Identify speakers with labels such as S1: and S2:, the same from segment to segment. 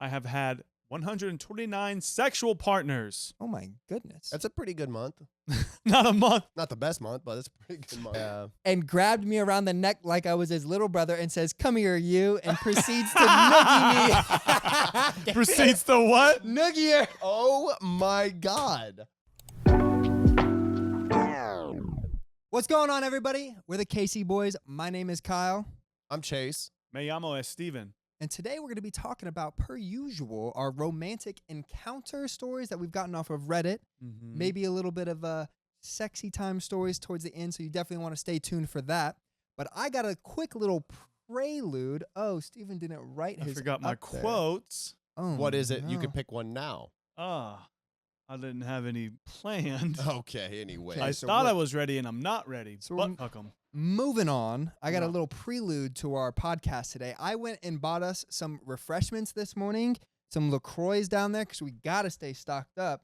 S1: I have had 129 sexual partners.
S2: Oh my goodness.
S3: That's a pretty good month.
S1: Not a month.
S3: Not the best month, but it's a pretty good month. Yeah.
S2: And grabbed me around the neck like I was his little brother and says, "Come here, you," and proceeds to noogie me.
S1: Proceeds to what?
S2: Noogie her.
S3: Oh my God.
S2: What's going on, everybody? We're the KC Boys. My name is Kyle.
S3: I'm Chase.
S1: Me llamo es Steven.
S2: And today we're going to be talking about, per usual, our romantic encounter stories that we've gotten off of Reddit.
S1: Mm-hmm.
S2: Maybe a little bit of sexy time stories towards the end, so you definitely want to stay tuned for that. But I got a quick little prelude. Oh, Steven didn't write his
S1: I forgot my
S2: up there.
S1: quotes.
S2: Oh,
S3: What is it? You
S2: no.
S3: can pick one now.
S1: I didn't have any planned.
S3: Okay, anyway.
S2: Okay.
S1: I
S2: so
S1: thought
S2: we're-
S1: I was ready, and I'm not ready.
S2: So
S1: But
S2: we're-
S1: fuck 'em.
S2: Moving on, I got a
S1: Yeah.
S2: little prelude to our podcast today. I went and bought us some refreshments this morning, some LaCroix down there, because we got to stay stocked up.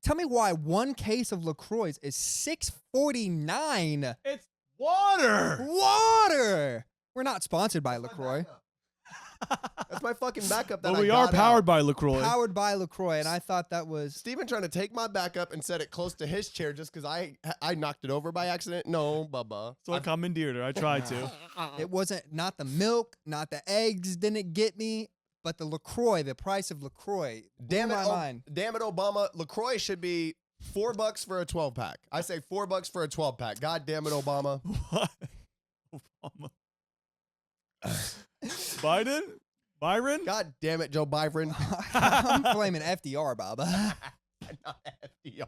S2: Tell me why one case of LaCroix is $6.49.
S1: It's water.
S2: Water! We're not sponsored by LaCroix.
S3: That's my fucking backup that
S1: But
S3: I
S1: we are
S3: got
S1: powered
S3: out.
S1: by LaCroix.
S2: Powered by LaCroix, and I thought that was...
S3: Steven trying to take my backup and set it close to his chair just because I knocked it over by accident. No, Bubba.
S1: So I commandeered her. I tried to.
S2: It wasn't, not the milk, not the eggs didn't get me, but the LaCroix, the price of LaCroix.
S3: Damn it,
S2: blew my mind.
S3: damn it, Obama. LaCroix should be $4 for a 12-pack. I say $4 for a 12-pack. God damn it, Obama.
S1: What? Obama. Biden? Byron?
S3: God damn it, Joe Biden.
S2: I'm blaming FDR, Baba.
S3: Not FDR.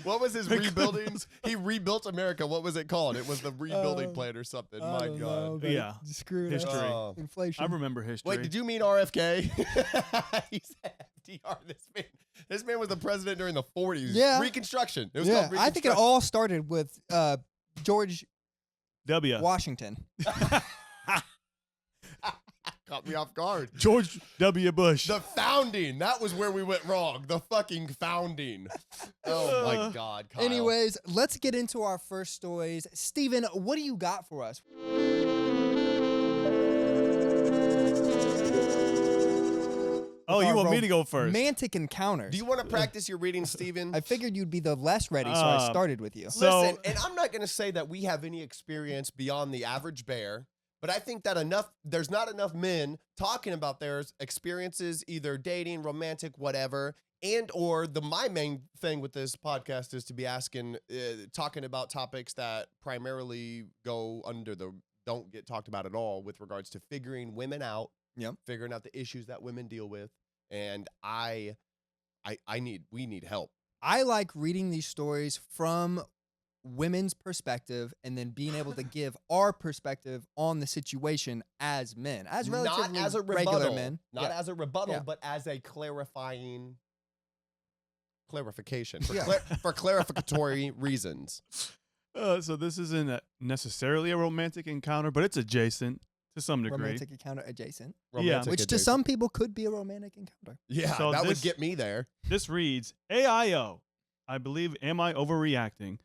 S3: What was his rebuilding? He rebuilt America. What was it called? It was the rebuilding plan or something.
S2: I
S3: My
S2: don't
S3: God.
S2: know, but
S1: Yeah.
S2: Screw it
S1: History.
S2: up.
S3: Oh.
S2: Inflation.
S1: I remember history.
S3: Wait, did you mean RFK? He said FDR. This man was the president during the 40s.
S2: Yeah.
S3: Reconstruction. It was
S2: Yeah,
S3: called
S2: I think it
S3: Reconstruction.
S2: all started with George
S1: W.
S2: Washington.
S3: Caught me off guard.
S1: George W. Bush.
S3: The founding. That was where we went wrong. The fucking founding. Oh my God, Kyle.
S2: Anyways, let's get into our first stories. Steven, what do you got for us?
S1: Oh, you
S2: Our
S1: want me to go first?
S2: Romantic encounters.
S3: Do you want to practice your reading, Steven?
S2: I figured you'd be the less ready, so I started with you.
S1: So-
S3: Listen, and I'm not going to say that we have any experience beyond the average bear, but I think that there's not enough men talking about their experiences, either dating, romantic, whatever, and or my main thing with this podcast is to be talking about topics that primarily go under don't get talked about at all with regards to figuring women out, figuring out the issues that women deal with, and we need help.
S2: I like reading these stories from women's perspective and then being able to give our perspective on the situation as men, as relatively
S3: not as a
S2: regular
S3: rebuttal,
S2: men.
S3: not as a rebuttal,
S2: Yeah.
S3: but as a clarification
S2: Yeah.
S3: for clarificatory reasons.
S1: So this isn't necessarily a romantic encounter, but it's adjacent to some degree.
S2: Romantic encounter adjacent.
S3: Romantic
S2: Which to
S3: adjacent.
S2: some people could be a romantic encounter.
S3: yeah,
S1: So
S3: that would
S1: this-
S3: get me there.
S1: This reads, AIO, I believe, am I overreacting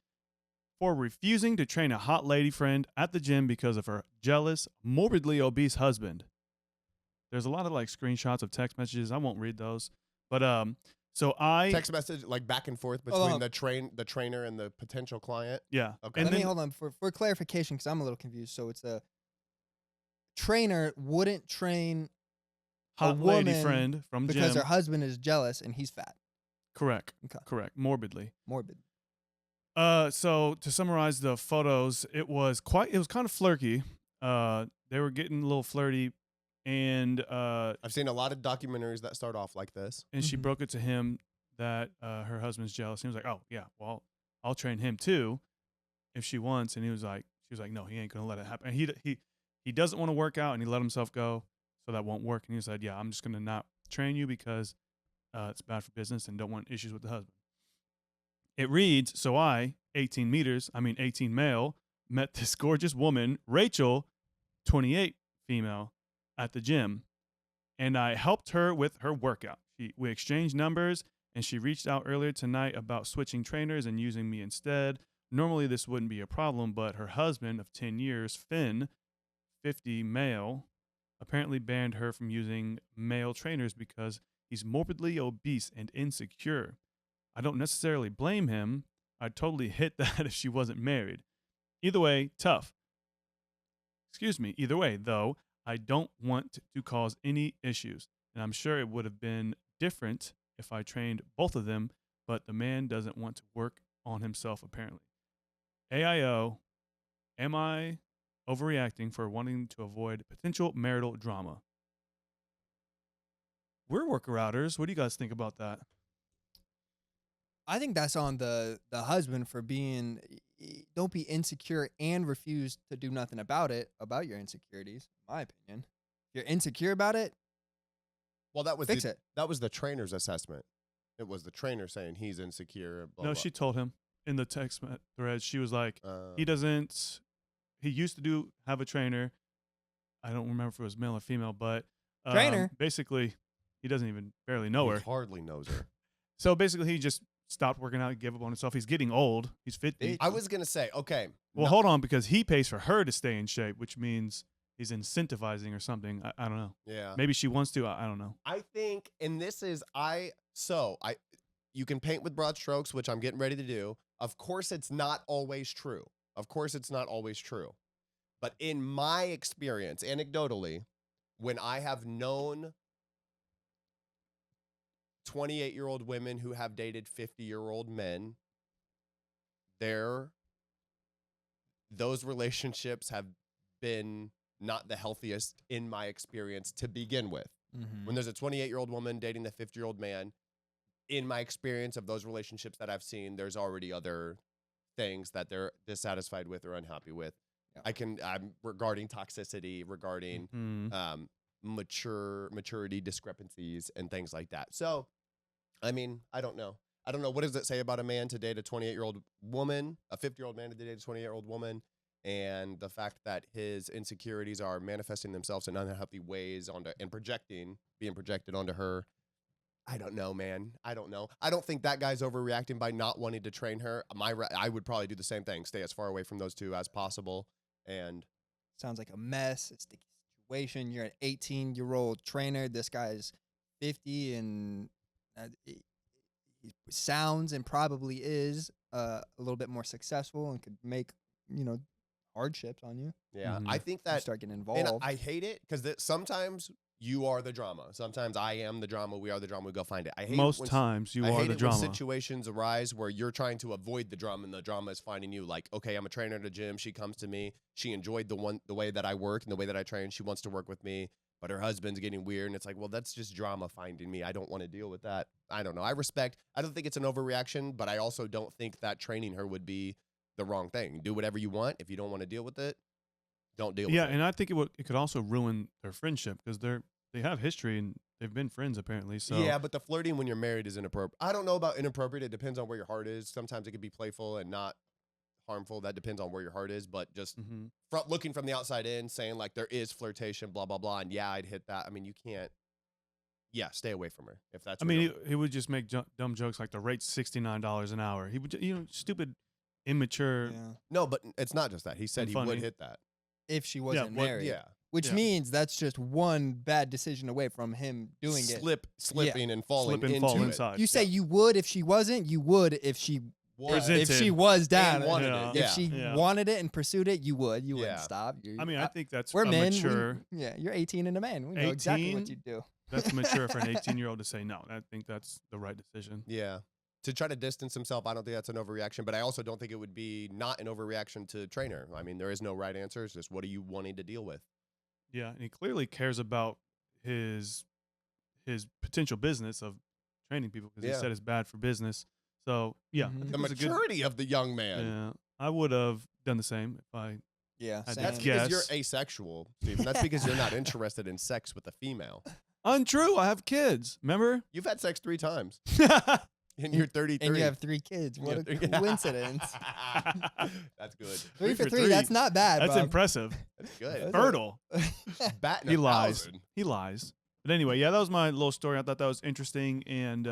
S1: for refusing to train a hot lady friend at the gym because of her jealous, morbidly obese husband? There's a lot of screenshots of text messages. I won't read those. But so I
S3: Text message back and forth between the trainer and the potential client.
S1: yeah.
S3: Okay.
S1: And
S2: Let me
S1: then,
S2: hold on for clarification because I'm a little confused. So it's a trainer wouldn't train
S1: hot lady
S2: woman
S1: friend from
S2: because
S1: gym.
S2: her husband is jealous and he's fat.
S1: Correct.
S2: Okay.
S1: Correct. Morbidly.
S2: Morbid.
S1: So to summarize the photos, it was kind of flirty. They were getting a little flirty, and
S3: I've seen a lot of documentaries that start off like this.
S1: she
S2: Mhm.
S1: broke it to him that her husband's jealous. He was like, "Oh yeah, well I'll train him too, if she wants." And she was like, "No, he ain't gonna let it happen." And he doesn't want to work out, and he let himself go, so that won't work. And he said, "Yeah, I'm just gonna not train you because it's bad for business and don't want issues with the husband." It reads, so I, 18 male, met this gorgeous woman, Rachel, 28 female, at the gym, and I helped her with her workout. We exchanged numbers, and she reached out earlier tonight about switching trainers and using me instead. Normally this wouldn't be a problem, but her husband of 10 years, Finn, 50 male apparently banned her from using male trainers because he's morbidly obese and insecure. I don't necessarily blame him. I'd totally hit that if she wasn't married. Either way, tough. Either way, though, I don't want to cause any issues, and I'm sure it would have been different if I trained both of them, but the man doesn't want to work on himself, apparently. AIO, am I overreacting for wanting to avoid potential marital drama? We're worker-outers. What do you guys think about that?
S2: I think that's on the husband for being, don't be insecure and refuse to do nothing about your insecurities, in my opinion. If you're insecure about it,
S3: Well, that was
S2: fix it.
S3: That was the trainer's assessment. It was the trainer saying he's insecure. Blah,
S1: No,
S3: blah.
S1: she told him in the text thread. She was like, he used to have a trainer. I don't remember if it was male or female, but
S2: Trainer?
S1: basically, he doesn't even barely know
S3: He
S1: her.
S3: hardly knows her.
S1: So basically, he just stopped working out, gave up on himself. He's getting old. He's 50.
S3: I was going to say, okay.
S1: Well, hold on, because he pays for her to stay in shape, which means he's incentivizing or something. I don't know.
S3: Yeah.
S1: Maybe she wants to. I don't know.
S3: I think, and this is, you can paint with broad strokes, which I'm getting ready to do. Of course, it's not always true. But in my experience, anecdotally, when I have known 28-year-old women who have dated 50-year-old men, those relationships have been not the healthiest in my experience to begin with.
S2: Mm-hmm.
S3: When there's a 28-year-old woman dating the 50-year-old man, in my experience of those relationships that I've seen, there's already other things that they're dissatisfied with or unhappy with.
S2: Yeah.
S3: I'm regarding toxicity, regarding maturity discrepancies and things like that. So, I mean, I don't know. What does it say about a man to date a 28-year-old woman, a 50-year-old man to date a 28-year-old woman, and the fact that his insecurities are manifesting themselves in unhealthy ways being projected onto her. I don't know, man. I don't know. I don't think that guy's overreacting by not wanting to train her. I would probably do the same thing. Stay as far away from those two as possible. And
S2: sounds like a mess, a sticky situation. You're an 18-year-old trainer. This guy's 50, and he sounds and probably is a little bit more successful and could make, hardships on you.
S3: yeah,
S1: Mhm.
S3: I think
S2: You
S3: that,
S2: start getting involved.
S3: and I hate it because sometimes you are the drama. Sometimes I am the drama. We are the drama. We go find it. I hate
S1: Most
S3: when,
S1: times you
S3: I
S1: are
S3: hate
S1: the
S3: it
S1: drama.
S3: when situations arise where you're trying to avoid the drama and the drama is finding you. Like, okay, I'm a trainer at a gym. She comes to me. She enjoyed the way that I work and the way that I train. She wants to work with me, but her husband's getting weird. And it's like, well, that's just drama finding me. I don't want to deal with that. I don't know. I don't think it's an overreaction, but I also don't think that training her would be the wrong thing. Do whatever you want. If you don't want to deal with it, don't deal with it.
S1: Yeah, and I think it could also ruin their friendship because they have history and they've been friends apparently. So
S3: yeah, but the flirting when you're married is inappropriate. I don't know about inappropriate. It depends on where your heart is. Sometimes it could be playful and not harmful. That depends on where your heart is. But just looking from the outside in, saying like there is flirtation, blah, blah, blah. And yeah, I'd hit that. I mean, you can't. Yeah, stay away from her if that's.
S1: I mean, he would just make dumb jokes like the rate's $69 an hour. He would, stupid, immature.
S2: Yeah.
S3: No, but it's not just that. He said
S1: And
S3: he
S1: funny.
S3: would hit that.
S2: If she wasn't married.
S3: Yeah.
S2: Which means that's just one bad decision away from him doing it.
S3: Slipping and falling
S1: Slip and
S3: into
S1: fall
S3: it.
S1: inside.
S2: You say you would if she wasn't. You would if she
S1: Presented.
S2: if she was down.
S3: And wanted
S1: Yeah.
S3: it.
S2: If
S3: Yeah.
S2: she
S1: Yeah.
S2: wanted it and pursued it, you would. You
S3: Yeah.
S2: wouldn't stop.
S1: I mean, I think that's
S2: we're
S1: a
S2: men.
S1: mature.
S2: You're 18 and a man. We know exactly what
S1: 18?
S2: you do.
S1: That's mature for an 18-year-old to say no. I think that's the right decision.
S3: Yeah. To try to distance himself, I don't think that's an overreaction, but I also don't think it would be not an overreaction to train her. I mean, there is no right answer. It's just what are you wanting to deal with?
S1: Yeah, and he clearly cares about his potential business of training people because
S3: Yeah.
S1: he said it's bad for business. So yeah, I
S2: Mhm.
S1: think
S3: The
S1: it was a good-
S3: maturity of the young man.
S1: Yeah, I would have done the same if I.
S2: Yeah.
S1: That's
S2: same.
S3: That's
S1: Yeah.
S3: because
S1: Yes.
S3: you're asexual, Stephen. That's because you're not interested in sex with a female.
S1: Untrue. I have kids. Remember?
S3: You've had sex 3 times,
S1: That's
S3: and you're 33.
S2: And you have 3 kids. What a coincidence.
S3: That's good.
S2: 3 for
S1: for
S2: 3.
S1: three.
S2: That's not bad. Bob.
S1: impressive.
S3: That's good.
S1: Fertile.
S3: Batting
S1: He
S3: 1,000.
S1: lies. But anyway, yeah, that was my little story. I thought that was interesting and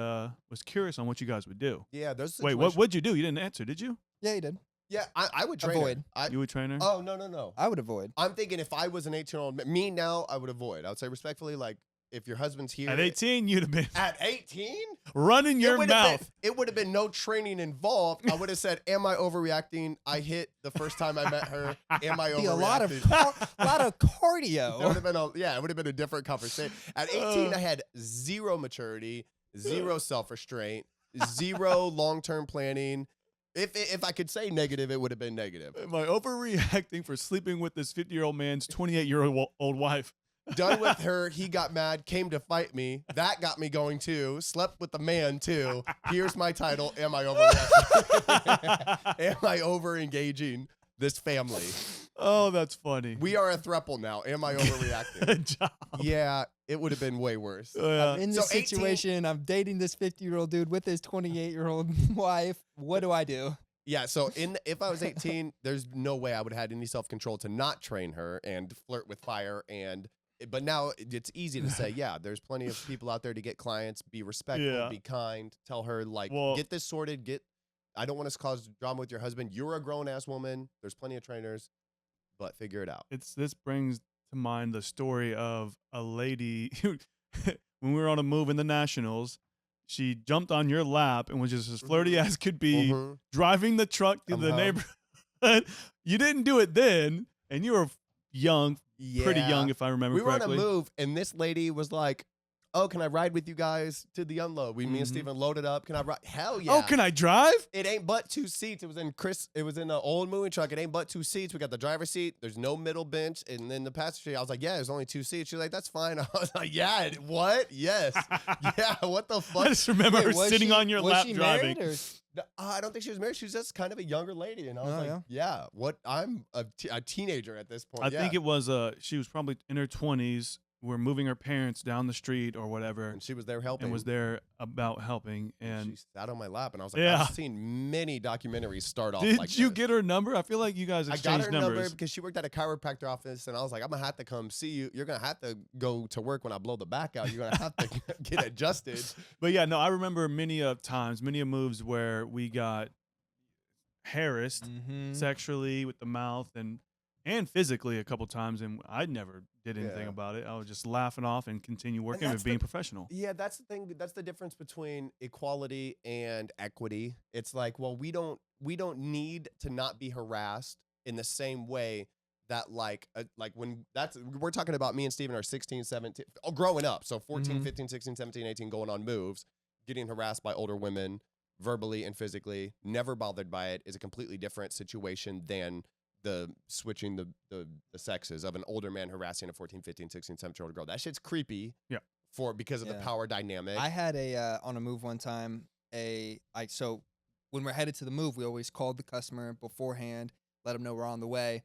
S1: was curious on what you guys would do.
S3: Yeah, there's
S1: Wait, what'd you do? You didn't answer, did you?
S2: Yeah, he did.
S3: Yeah, I would train
S2: Avoid.
S3: her.
S1: You would train her?
S3: Oh, no.
S2: I would avoid.
S3: I'm thinking if I was an 18-year-old, me now, I would avoid. I would say respectfully, like, if your husband's here.
S1: At 18, you'd have been
S3: At 18?
S1: running your mouth.
S3: It would have been no training involved. I would have said, am I overreacting? I hit the first time I met her. Am I
S2: Be
S3: overreacting?
S2: a lot of cardio.
S3: It would have been it would have been a different conversation. At 18, I had zero maturity, zero self-restraint, zero long-term planning. If I could say negative, it would have been negative.
S1: Am I overreacting for sleeping with this 50-year-old man's 28-year-old wife?
S3: Done with her, he got mad, came to fight me. That got me going too. Slept with the man too. Here's my title. Am I overreacting? Am I over-engaging this family?
S1: Oh, that's funny.
S3: We are a throuple now. Am I overreacting?
S1: Good job.
S3: Yeah, it would have been way worse.
S2: I'm in this
S3: So 18
S2: situation. I'm dating this 50-year-old dude with his 28-year-old wife. What do I do?
S3: Yeah, so if I was 18, there's no way I would have had any self-control to not train her and flirt with fire. But now it's easy to say, yeah, there's plenty of people out there to get clients. Be respectful, be kind. Tell her, like, get this sorted. I don't want to cause drama with your husband. You're a grown-ass woman. There's plenty of trainers, but figure it out.
S1: This brings to mind the story of a lady who, when we were on a move in the Nationals, she jumped on your lap and was just as flirty as could be, driving the truck through the neighborhood. You didn't do it then, and you were young, pretty young if I remember correctly.
S3: We were on a move, and this lady was like, oh, can I ride with you guys to the unload? Me and Steven loaded up. Can I ride? Hell yeah.
S1: Oh, can I drive?
S3: It ain't but 2 seats. It was in an old moving truck. It ain't but 2 seats. We got the driver's seat. There's no middle bench. And then the passenger seat, I was like, yeah, there's only 2 seats. She's like, that's fine. I was like, yeah, what? Yes. Yeah, what the fuck?
S1: I just remember her sitting on your lap driving.
S3: I don't think she was married. She was just kind of a younger lady. And I was yeah, what? I'm a teenager at this point.
S1: I think it was, she was probably in her 20s. We're moving her parents down the street or whatever.
S3: And she was there helping.
S1: And was there about helping. And
S3: she sat on my lap. And I was like, I've seen many documentaries start off like this.
S1: Did you get her number? I feel like you guys exchanged numbers.
S3: I got her number because she worked at a chiropractor office. And I was like, I'm going to have to come see you. You're going to have to go to work when I blow the back out. You're going to have to get adjusted.
S1: But yeah, no, I remember many moves where we got harassed sexually with the mouth and physically a couple times, and I never did anything about it. I was just laughing off and continue working and being professional.
S3: Yeah, that's the thing. That's the difference between equality and equity. It's like, well, we don't need to not be harassed in the same way that like when we're talking about me and Steven are 16, 17, growing up. So 14, 15, 16, 17, 18, going on moves, getting harassed by older women verbally and physically, never bothered by it, is a completely different situation than the switching the sexes of an older man harassing a 14, 15, 16, 17-year-old girl. That shit's creepy.
S1: Yeah.
S3: Because of the power dynamic.
S2: I had on a move one time, so when we're headed to the move, we always called the customer beforehand, let them know we're on the way.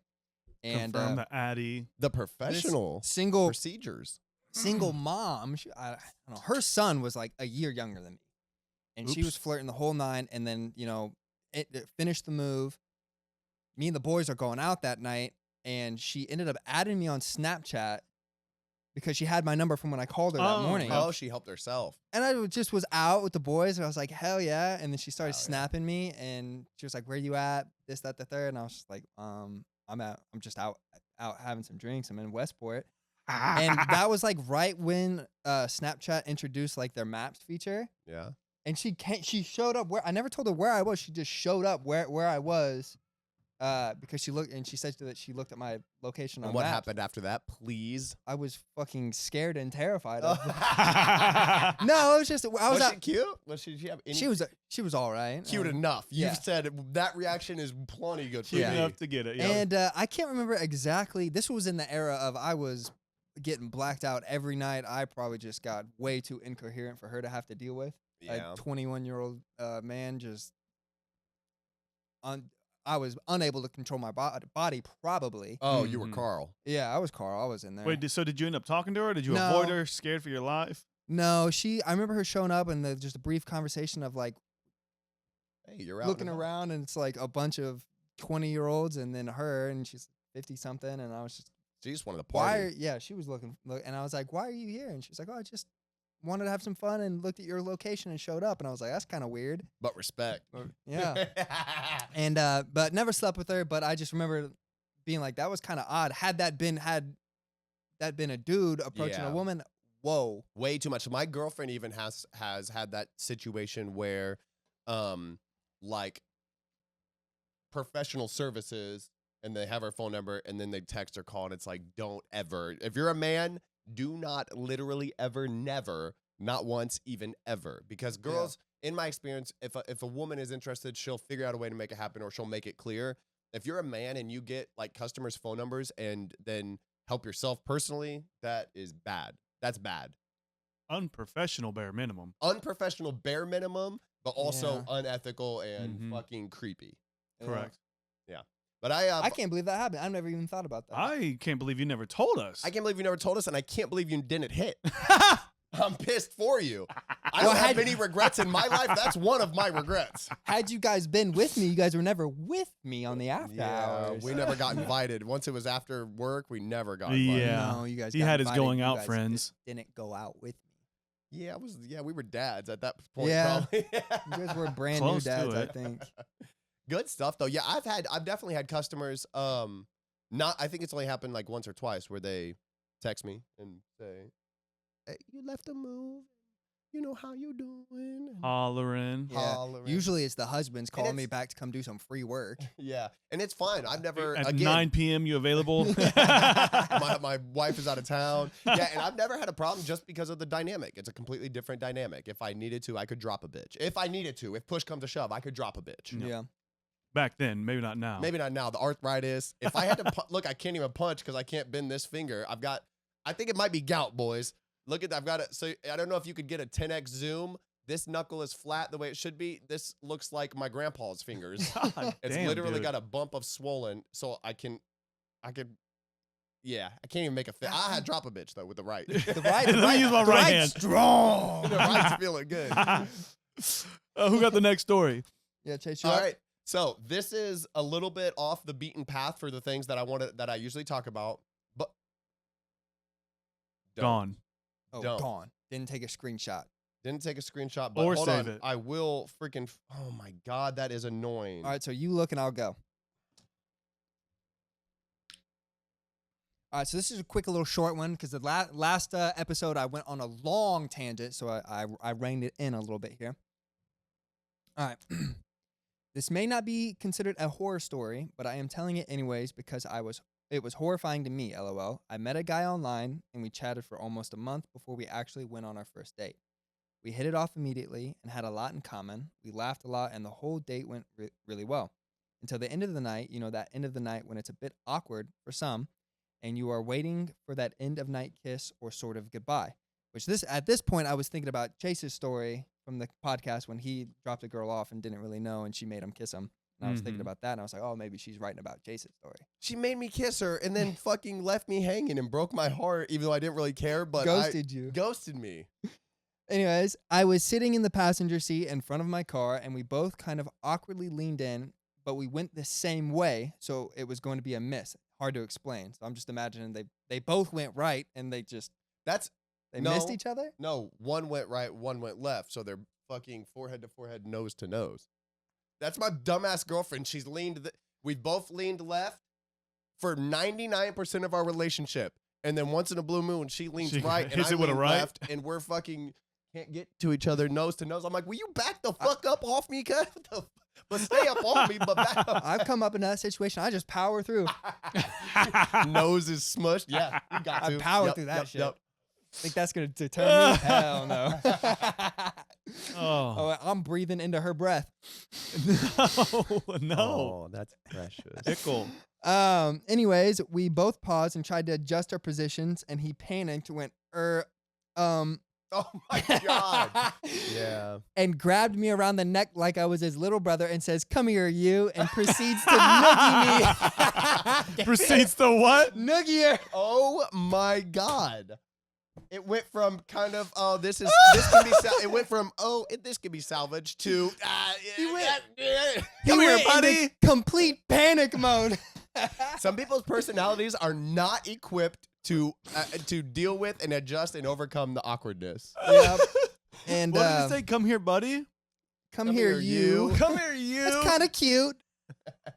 S2: And
S1: confirm the Addy.
S3: The professional
S2: single
S3: procedures.
S2: Single mom, I don't know, her son was like a year younger than me. And she was flirting the whole 9, and then, it finished the move. Me and the boys are going out that night, and she ended up adding me on Snapchat because she had my number from when I called her that morning.
S3: Oh, she helped herself.
S2: And I just was out with the boys, and I was like, hell yeah. And then she started snapping me, and she was like, where you at? This, that, the third. And I was just like, I'm just out having some drinks. I'm in Westport. And that was like right when Snapchat introduced like their maps feature.
S3: Yeah.
S2: And she showed up where I never told her where I was. She just showed up where I was. Because she looked and she said that she looked at my location on
S3: And what
S2: maps.
S3: happened after that, please?
S2: I was fucking scared and terrified of her. No, it was just
S3: was she cute? Did she have any?
S2: She was all right.
S3: Cute enough. You said that reaction is plenty good for me.
S1: Cute enough to get it. Yeah.
S2: And I can't remember exactly. This was in the era of I was getting blacked out every night. I probably just got way too incoherent for her to have to deal with.
S3: Yeah.
S2: A 21-year-old man just I was unable to control my body, probably.
S3: Oh, you were Carl.
S2: Yeah, I was Carl. I was in there.
S1: Wait, so did you end up talking to her? Or did you avoid her, scared for your life?
S2: No, I remember her showing up and just a brief conversation of like,
S3: hey, you're out
S2: looking around, and it's like a bunch of 20-year-olds, and then her, and she's 50-something, and I was just.
S3: She just wanted to party.
S2: She was looking, and I was like, why are you here? And she was like, oh, I just wanted to have some fun and looked at your location and showed up. And I was like, that's kind of weird.
S3: But respect.
S2: Yeah. And but never slept with her. But I just remember being like, that was kind of odd. Had that been a dude approaching a woman, whoa.
S3: Way too much. My girlfriend even has had that situation where like professional services, and they have her phone number, and then they text her, call, and it's like, don't ever. If you're a man, do not literally ever, never, not once, even ever. Because girls, in my experience, if a woman is interested, she'll figure out a way to make it happen, or she'll make it clear. If you're a man and you get like customers' phone numbers and then help yourself personally, that is bad. That's bad.
S1: Unprofessional bare minimum.
S3: Unprofessional bare minimum, but also unethical and fucking creepy.
S1: Correct.
S3: Yeah. But I
S2: can't believe that happened. I've never even thought about that.
S1: I can't believe you never told us.
S3: I can't believe you never told us, and I can't believe you didn't hit. I'm pissed for you. I don't have any regrets in my life. That's one of my regrets.
S2: Had you guys been with me, you guys were never with me on the after hours.
S3: We never got invited. Once it was after work, we never got invited.
S1: Yeah.
S2: No, you guys
S1: he
S2: got
S1: had his
S2: invited.
S1: going
S2: You
S1: out
S2: guys
S1: friends.
S2: just didn't go out with me.
S3: Yeah, we were dads at that point.
S2: Yeah.
S3: Probably.
S2: You guys were brand
S1: Close
S2: new
S1: to
S2: dads, I
S1: it.
S2: think.
S3: Good stuff though. Yeah, I've definitely had customers. I think it's only happened like once or twice where they text me and say, "Hey, you left a move. You know how you doing?"
S1: Hollering.
S2: Yeah. Usually it's the husbands calling me back to come do some free work.
S3: Yeah, and it's fine. I've never
S1: At
S3: again.
S1: 9 p.m. you available?
S3: my wife is out of town. Yeah, and I've never had a problem just because of the dynamic. It's a completely different dynamic. If I needed to, I could drop a bitch. If I needed to, if push comes to shove, I could drop a bitch.
S2: Yeah.
S1: Back then, maybe not now.
S3: Maybe not now. The arthritis. If I had to look, I can't even punch because I can't bend this finger. I think it might be gout, boys. Look at that. I've got it. So I don't know if you could get a 10x zoom. This knuckle is flat the way it should be. This looks like my grandpa's fingers.
S1: God
S3: It's
S1: damn,
S3: literally
S1: dude.
S3: got a bump of swollen. So I can't even make a fit. I had drop a bitch though with the right.
S2: The right,
S1: Let me use my right hand.
S2: strong.
S3: The right's feeling good.
S1: Who got the next story?
S2: Yeah, Chase, you
S3: All
S2: up?
S3: right. So this is a little bit off the beaten path for the things that I usually talk about, but don't.
S1: Gone.
S2: Oh,
S3: Don't.
S2: gone. Didn't take a screenshot.
S3: Didn't take a screenshot, but
S1: Or
S3: hold
S1: save
S3: on.
S1: it.
S3: I will freaking. Oh my god, that is annoying.
S2: All right, so you look and I'll go. All right, so this is a quick little short one because the last episode I went on a long tangent, so I reined it in a little bit here. All right. This may not be considered a horror story, but I am telling it anyways because it was horrifying to me, LOL. I met a guy online and we chatted for almost a month before we actually went on our first date. We hit it off immediately and had a lot in common. We laughed a lot and the whole date went really well. Until the end of the night, that end of the night when it's a bit awkward for some and you are waiting for that end of night kiss or sort of goodbye. At this point, I was thinking about Chase's story from the podcast when he dropped a girl off and didn't really know and she made him kiss him. And I was thinking about that and I was like, oh, maybe she's writing about Chase's story.
S3: She made me kiss her and then fucking left me hanging and broke my heart, even though I didn't really care. But ghosted me.
S2: Anyways, I was sitting in the passenger seat in front of my car and we both kind of awkwardly leaned in, but we went the same way, so it was going to be a miss. Hard to explain. So I'm just imagining they both went right and they missed each other?
S3: No, one went right, one went left. So they're fucking forehead to forehead, nose to nose. That's my dumbass girlfriend. She's we both leaned left for 99% of our relationship. And then once in a blue moon, she leans right and I lean left. And we're fucking can't get to each other nose to nose. I'm like, will you back the fuck up off me, cuz? But stay up on me, but back up.
S2: I've come up in that situation. I just power through.
S3: Nose is smushed. Yeah, you got to.
S2: I power through that shit. Think that's going to deter me? Hell no. Oh, I'm breathing into her breath.
S1: No.
S3: Oh, that's precious.
S1: Pickle.
S2: Anyways, we both paused and tried to adjust our positions, and he panicked, went,
S3: Oh my God. Yeah.
S2: And grabbed me around the neck like I was his little brother and says, "Come here, you," and proceeds to noogie me.
S1: Proceeds to what?
S2: Noogie her.
S3: Oh my God. It went from kind of, this can be, it went from, this can be salvaged to,
S2: Come here, buddy. Into complete panic mode.
S3: Some people's personalities are not equipped to deal with and adjust and overcome the awkwardness.
S2: Yep. And
S1: What did he say? Come here, buddy.
S2: come here, you.
S1: Come here, you.
S2: That's kind of cute.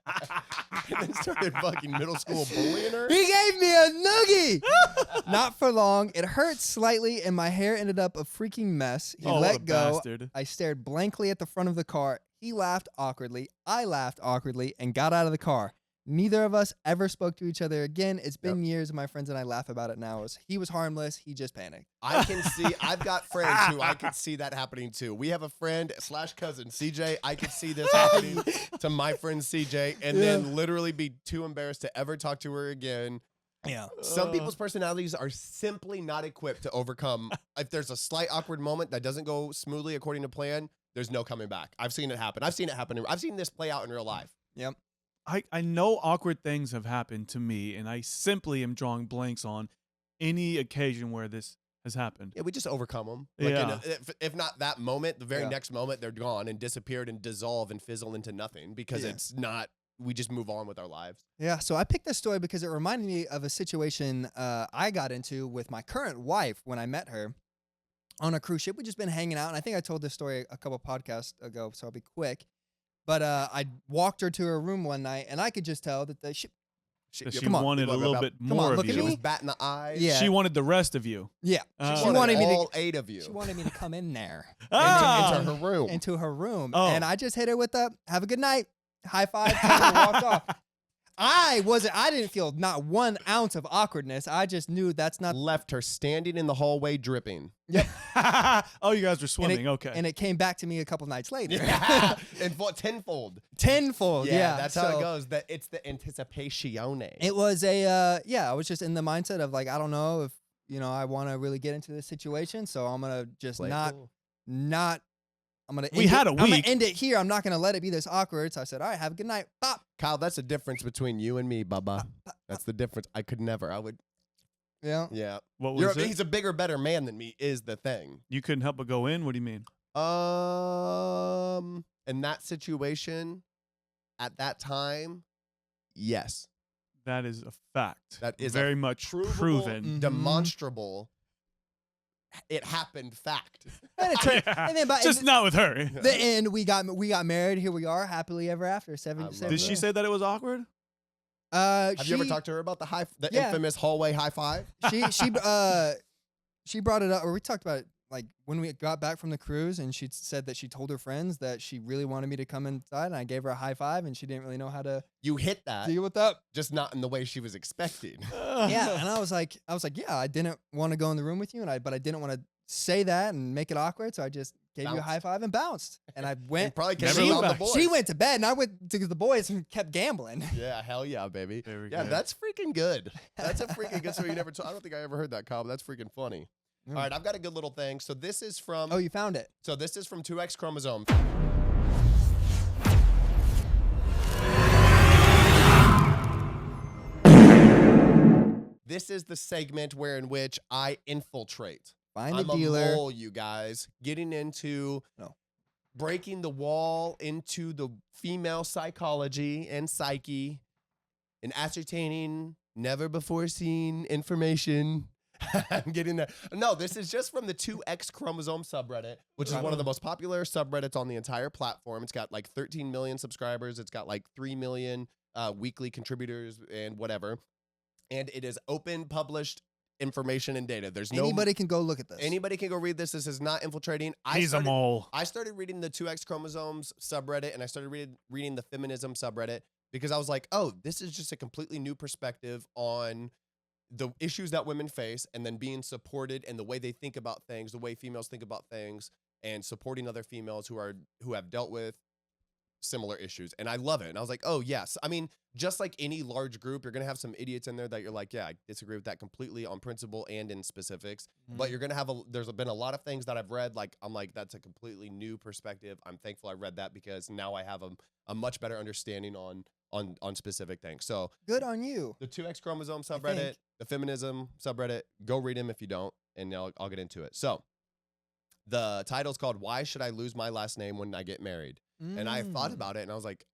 S3: And then started fucking middle school bullying her.
S2: He gave me a noogie. Not for long. It hurt slightly, and my hair ended up a freaking mess. He
S1: Oh, what a
S2: let go.
S1: bastard.
S2: I stared blankly at the front of the car. He laughed awkwardly. I laughed awkwardly and got out of the car. Neither of us ever spoke to each other again. It's been years. My friends and I laugh about it now. He was harmless. He just panicked.
S3: I can see, I've got friends who I could see that happening to. We have a friend / cousin, CJ. I could see this happening to my friend CJ and then literally be too embarrassed to ever talk to her again.
S2: Yeah.
S3: Some people's personalities are simply not equipped to overcome. If there's a slight awkward moment that doesn't go smoothly according to plan, there's no coming back. I've seen it happen. I've seen it happen. I've seen this play out in real life.
S2: Yep.
S1: I know awkward things have happened to me, and I simply am drawing blanks on any occasion where this has happened.
S3: Yeah, we just overcome them.
S1: Yeah.
S3: If not that moment, the very next moment, they're gone and disappeared and dissolve and fizzle into nothing because it's not, we just move on with our lives.
S2: Yeah, so I picked this story because it reminded me of a situation I got into with my current wife when I met her on a cruise ship. We've just been hanging out, and I think I told this story a couple podcasts ago, so I'll be quick. But I walked her to her room one night, and I could just tell that she
S1: wanted a little bit more of
S2: look
S1: you.
S2: at
S3: She
S2: me.
S3: was batting the eyes.
S2: Yeah.
S1: She wanted the rest of you.
S2: Yeah,
S3: She wanted
S2: me
S3: all
S2: to.
S3: 8 of you.
S2: She wanted me to come in there
S3: into her room.
S2: into her room,
S1: Oh.
S2: and I just hit her with a "Have a good night," high five, and walked off. I didn't feel not 1 ounce of awkwardness. I just knew that's not.
S3: Left her standing in the hallway dripping.
S2: Yep.
S1: Oh, you guys were swimming. Okay.
S2: And it came back to me a couple nights later.
S3: Yeah. And tenfold.
S2: Tenfold. Yeah.
S3: That's how it goes. That it's the anticipatione.
S2: It was I was just in the mindset of like, I don't know if, I want to really get into this situation. So I'm going to just I'm going to I'm going to end it here. I'm not going to let it be this awkward. So I said, all right, have a good night. Bop.
S3: Kyle, that's the difference between you and me, Bubba. That's the difference. I could never. I would.
S2: Yeah.
S3: Yeah.
S1: What was it?
S3: He's a bigger, better man than me is the thing.
S1: You couldn't help but go in? What do you mean?
S3: In that situation, at that time, yes.
S1: That is a fact.
S3: That is
S1: very much proven.
S3: Demonstrable. It happened fact.
S2: And it turned, and then
S1: Just not with her.
S2: the end, we got married. Here we are, happily ever after. 7
S1: Did she say that it was awkward?
S3: Have you ever talked to her about the infamous hallway high five?
S2: She brought it up, or we talked about it like when we got back from the cruise, and she said that she told her friends that she really wanted me to come inside, and I gave her a high five, and she didn't really know how to
S3: You hit that,
S2: deal with that.
S3: just not in the way she was expecting.
S2: Yeah, and I was like, yeah, I didn't want to go in the room with you, but I didn't want to say that and make it awkward, so I just gave you a high five and bounced. And I went.
S3: And probably
S1: Never
S3: came
S1: looked
S3: out the
S1: back.
S3: boys.
S2: She went to bed, and I went to the boys and kept gambling.
S3: Yeah, hell yeah, baby.
S1: Very
S3: Yeah,
S1: good.
S3: that's freaking good. That's a freaking good story. I don't think I ever heard that, Kyle, but that's freaking funny. All right, I've got a good little thing. So this is from.
S2: Oh, you found it.
S3: So this is from 2X Chromosome. This is the segment in which I infiltrate.
S2: Find
S3: I'm
S2: a dealer.
S3: a mole, you guys. Getting into breaking the wall into the female psychology and psyche and ascertaining never before seen information. I'm getting there. No, this is just from the 2X Chromosome subreddit, which is one of the most popular subreddits on the entire platform. It's got like 13 million subscribers. It's got like 3 million weekly contributors and whatever. And it is open, published information and data. There's
S2: Anybody can go look at this.
S3: Anybody can go read this. This is not infiltrating.
S1: He's a mole.
S3: I started reading the 2X Chromosomes subreddit, and I started reading the feminism subreddit because I was like, oh, this is just a completely new perspective on the issues that women face and then being supported and the way they think about things, the way females think about things, and supporting other females who have dealt with similar issues. And I love it. And I was like, oh, yes. I mean, just like any large group, you're going to have some idiots in there that you're like, yeah, I disagree with that completely on principle and in specifics. But you're going to have there's been a lot of things that I've read. Like, I'm like, that's a completely new perspective. I'm thankful I read that because now I have a much better understanding on specific things. So
S2: good on you.
S3: The 2X Chromosome subreddit, the feminism subreddit, go read them if you don't, and I'll get into it. So the title's called Why Should I Lose My Last Name When I Get Married? And I thought about it, and I was like,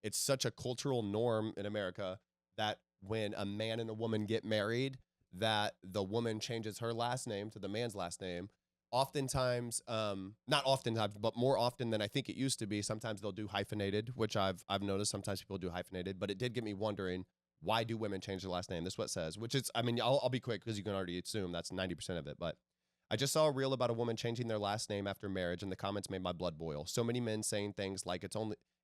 S3: it's such a cultural norm in America that when a man and a woman get married, that the woman changes her last name to the man's last name. Oftentimes, not oftentimes, but more often than I think it used to be, sometimes they'll do hyphenated, which I've noticed sometimes people do hyphenated, but it did get me wondering, why do women change their last name? This is what it says, which is, I mean, I'll be quick because you can already assume that's 90% of it, but I just saw a reel about a woman changing their last name after marriage, and the comments made my blood boil. So many men saying things like,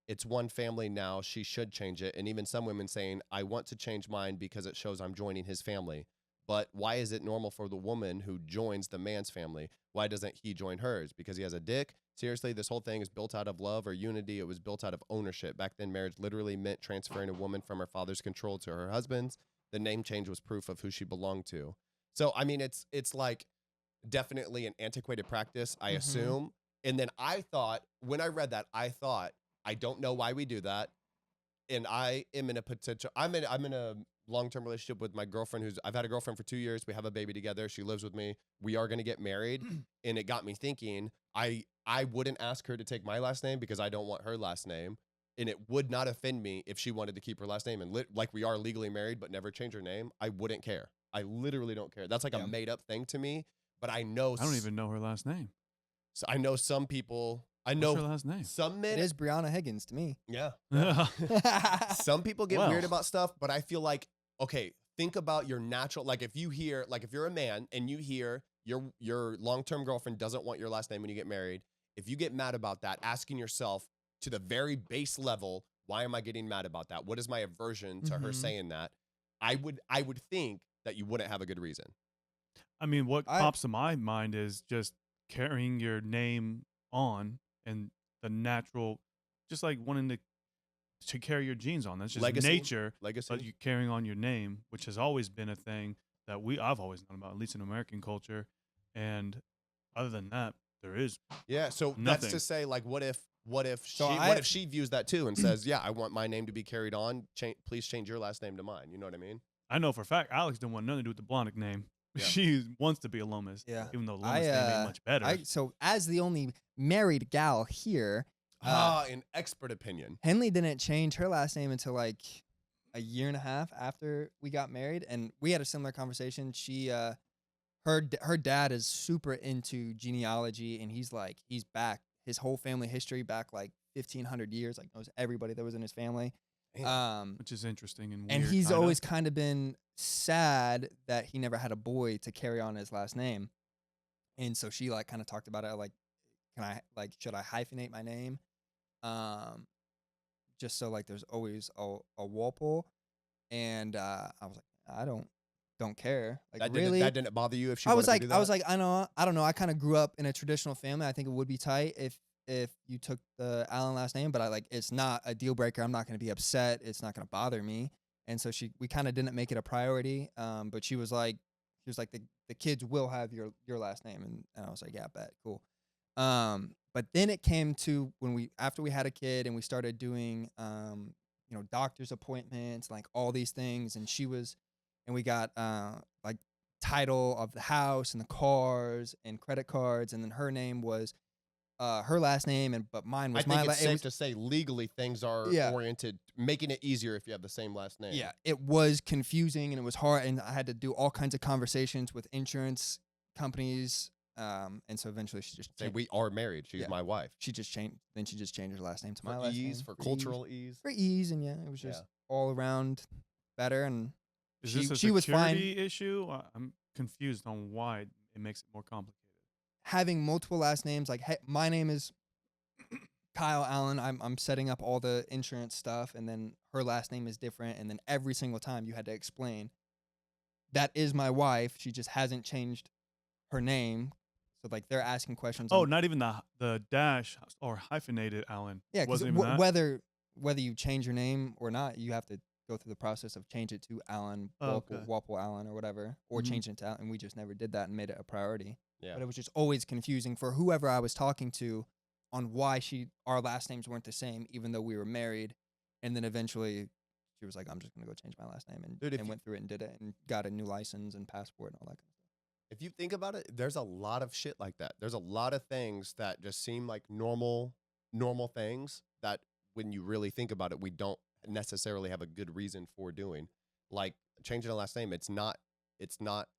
S3: it's one family now, she should change it, and even some women saying, I want to change mine because it shows I'm joining his family. But why is it normal for the woman who joins the man's family? Why doesn't he join hers? Because he has a dick? Seriously, this whole thing is built out of love or unity. It was built out of ownership. Back then, marriage literally meant transferring a woman from her father's control to her husband's. The name change was proof of who she belonged to. So, I mean, it's like definitely an antiquated practice, I assume. And then I thought, when I read that, I don't know why we do that. And I am in a I'm in a long-term relationship with my girlfriend I've had a girlfriend for 2 years. We have a baby together. She lives with me. We are going to get married. And it got me thinking, I wouldn't ask her to take my last name because I don't want her last name. And it would not offend me if she wanted to keep her last name and like we are legally married, but never change her name. I wouldn't care. I literally don't care. That's like a made up thing to me, but I know.
S1: I don't even know her last name.
S3: So I know some people.
S1: What's her last name?
S3: Some men.
S2: It is Brianna Higgins to me.
S3: Yeah. Some people get weird about stuff, but I feel like, okay, think about your natural, like if you're a man and you hear your long-term girlfriend doesn't want your last name when you get married, if you get mad about that, asking yourself to the very base level, why am I getting mad about that? What is my aversion to her saying that? I would think that you wouldn't have a good reason.
S1: I mean, what pops to my mind is just carrying your name on and the natural, just like wanting to carry your genes on. That's just nature.
S3: Legacy.
S1: But you carrying on your name, which has always been a thing that I've always known about, at least in American culture. And other than that, there is
S3: so
S1: nothing.
S3: That's to say, like, what if she views that too and says, yeah, I want my name to be carried on. Please change your last name to mine. You know what I mean?
S1: I know for a fact Alex didn't want nothing to do with the Blahnik name. Yeah. She wants to be a Lomas, even though Lomas name ain't much better.
S2: So as the only married gal here,
S3: in expert opinion,
S2: Henley didn't change her last name until like a year and a half after we got married, and we had a similar conversation. She, her dad is super into genealogy, and he's back his whole family history back like 1,500 years, like knows everybody that was in his family.
S1: Which is interesting and weird.
S2: And he's always kind of been sad that he never had a boy to carry on his last name. And so she like kind of talked about it like, should I hyphenate my name? Just so like there's always a Walpole. And I was like, I don't care. Like
S3: that didn't bother you if she
S2: I was like,
S3: to do that?
S2: I don't know. I kind of grew up in a traditional family. I think it would be tight if you took the Allen last name, but it's not a deal breaker. I'm not going to be upset. It's not going to bother me. And so we kind of didn't make it a priority. But she was like, the kids will have your last name. And I was like, yeah, bet, cool. But then it came to after we had a kid and we started doing, doctor's appointments, like all these things. And we got, like title of the house and the cars and credit cards. And then her name was, her last name, but mine was
S3: I think it's safe to say legally things are oriented, making it easier if you have the same last name.
S2: Yeah, it was confusing and it was hard, and I had to do all kinds of conversations with insurance companies, and so eventually she just
S3: say we are married. She's my wife.
S2: She just changed her last name to my
S3: last name. For cultural ease.
S2: For ease, and it was just all around better. And
S1: is this a security issue? I'm confused on why it makes it more complicated.
S2: Having multiple last names, like, hey, my name is Kyle Allen. I'm setting up all the insurance stuff, and then her last name is different, and then every single time you had to explain that is my wife. She just hasn't changed her name, so like they're asking questions.
S1: Oh, not even the dash or hyphenated Allen.
S2: Yeah, because whether you change your name or not, you have to go through the process of change it to Allen, Walpole Allen or whatever, or change it to Allen, and we just never did that and made it a priority.
S3: Yeah.
S2: But it was just always confusing for whoever I was talking to on why our last names weren't the same, even though we were married. And then eventually she was like, I'm just going to go change my last name. And went through it and did it and got a new license and passport and all that kind of stuff.
S3: If you think about it, there's a lot of shit like that. There's a lot of things that just seem like normal things that when you really think about it, we don't necessarily have a good reason for doing. like changing a last name, it's not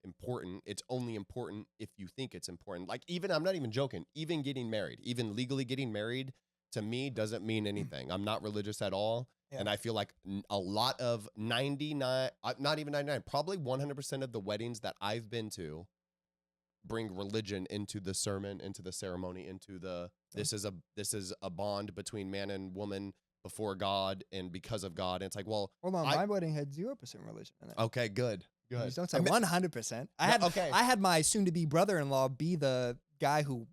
S3: important. It's only important if you think it's important. Like even, I'm not even joking, even getting married, even legally getting married to me doesn't mean anything. I'm not religious at all. Yeah. And I feel like a lot of 99, not even 99, probably 100% of the weddings that I've been to bring religion into the sermon, into the ceremony, into the, this is a bond between man and woman before God and because of God. And it's like, well,
S2: hold on, my wedding had 0% religion in it.
S3: Okay, good.
S2: You don't say 100%. I had my soon-to-be brother-in-law be the guy who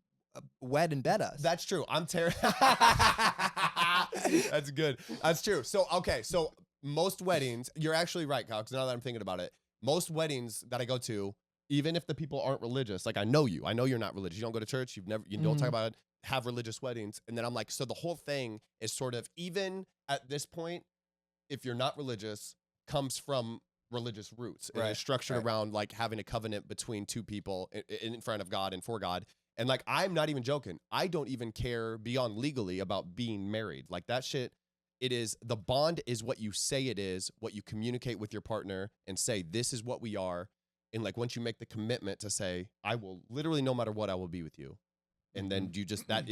S2: wed and bed us.
S3: That's true. I'm terrible. That's good. That's true. So, okay. So most weddings, you're actually right, Kyle, because now that I'm thinking about it, most weddings that I go to, even if the people aren't religious, like I know you're not religious. You don't go to church. You don't talk about it, have religious weddings. And then I'm like, so the whole thing is sort of, even at this point, if you're not religious, comes from religious roots. And it's structured around like having a covenant between two people in front of God and for God. And like, I'm not even joking. I don't even care beyond legally about being married. Like that shit, it is, the bond is what you say it is, what you communicate with your partner and say, this is what we are. And like, once you make the commitment to say, I will literally, no matter what, I will be with you. And then you just, that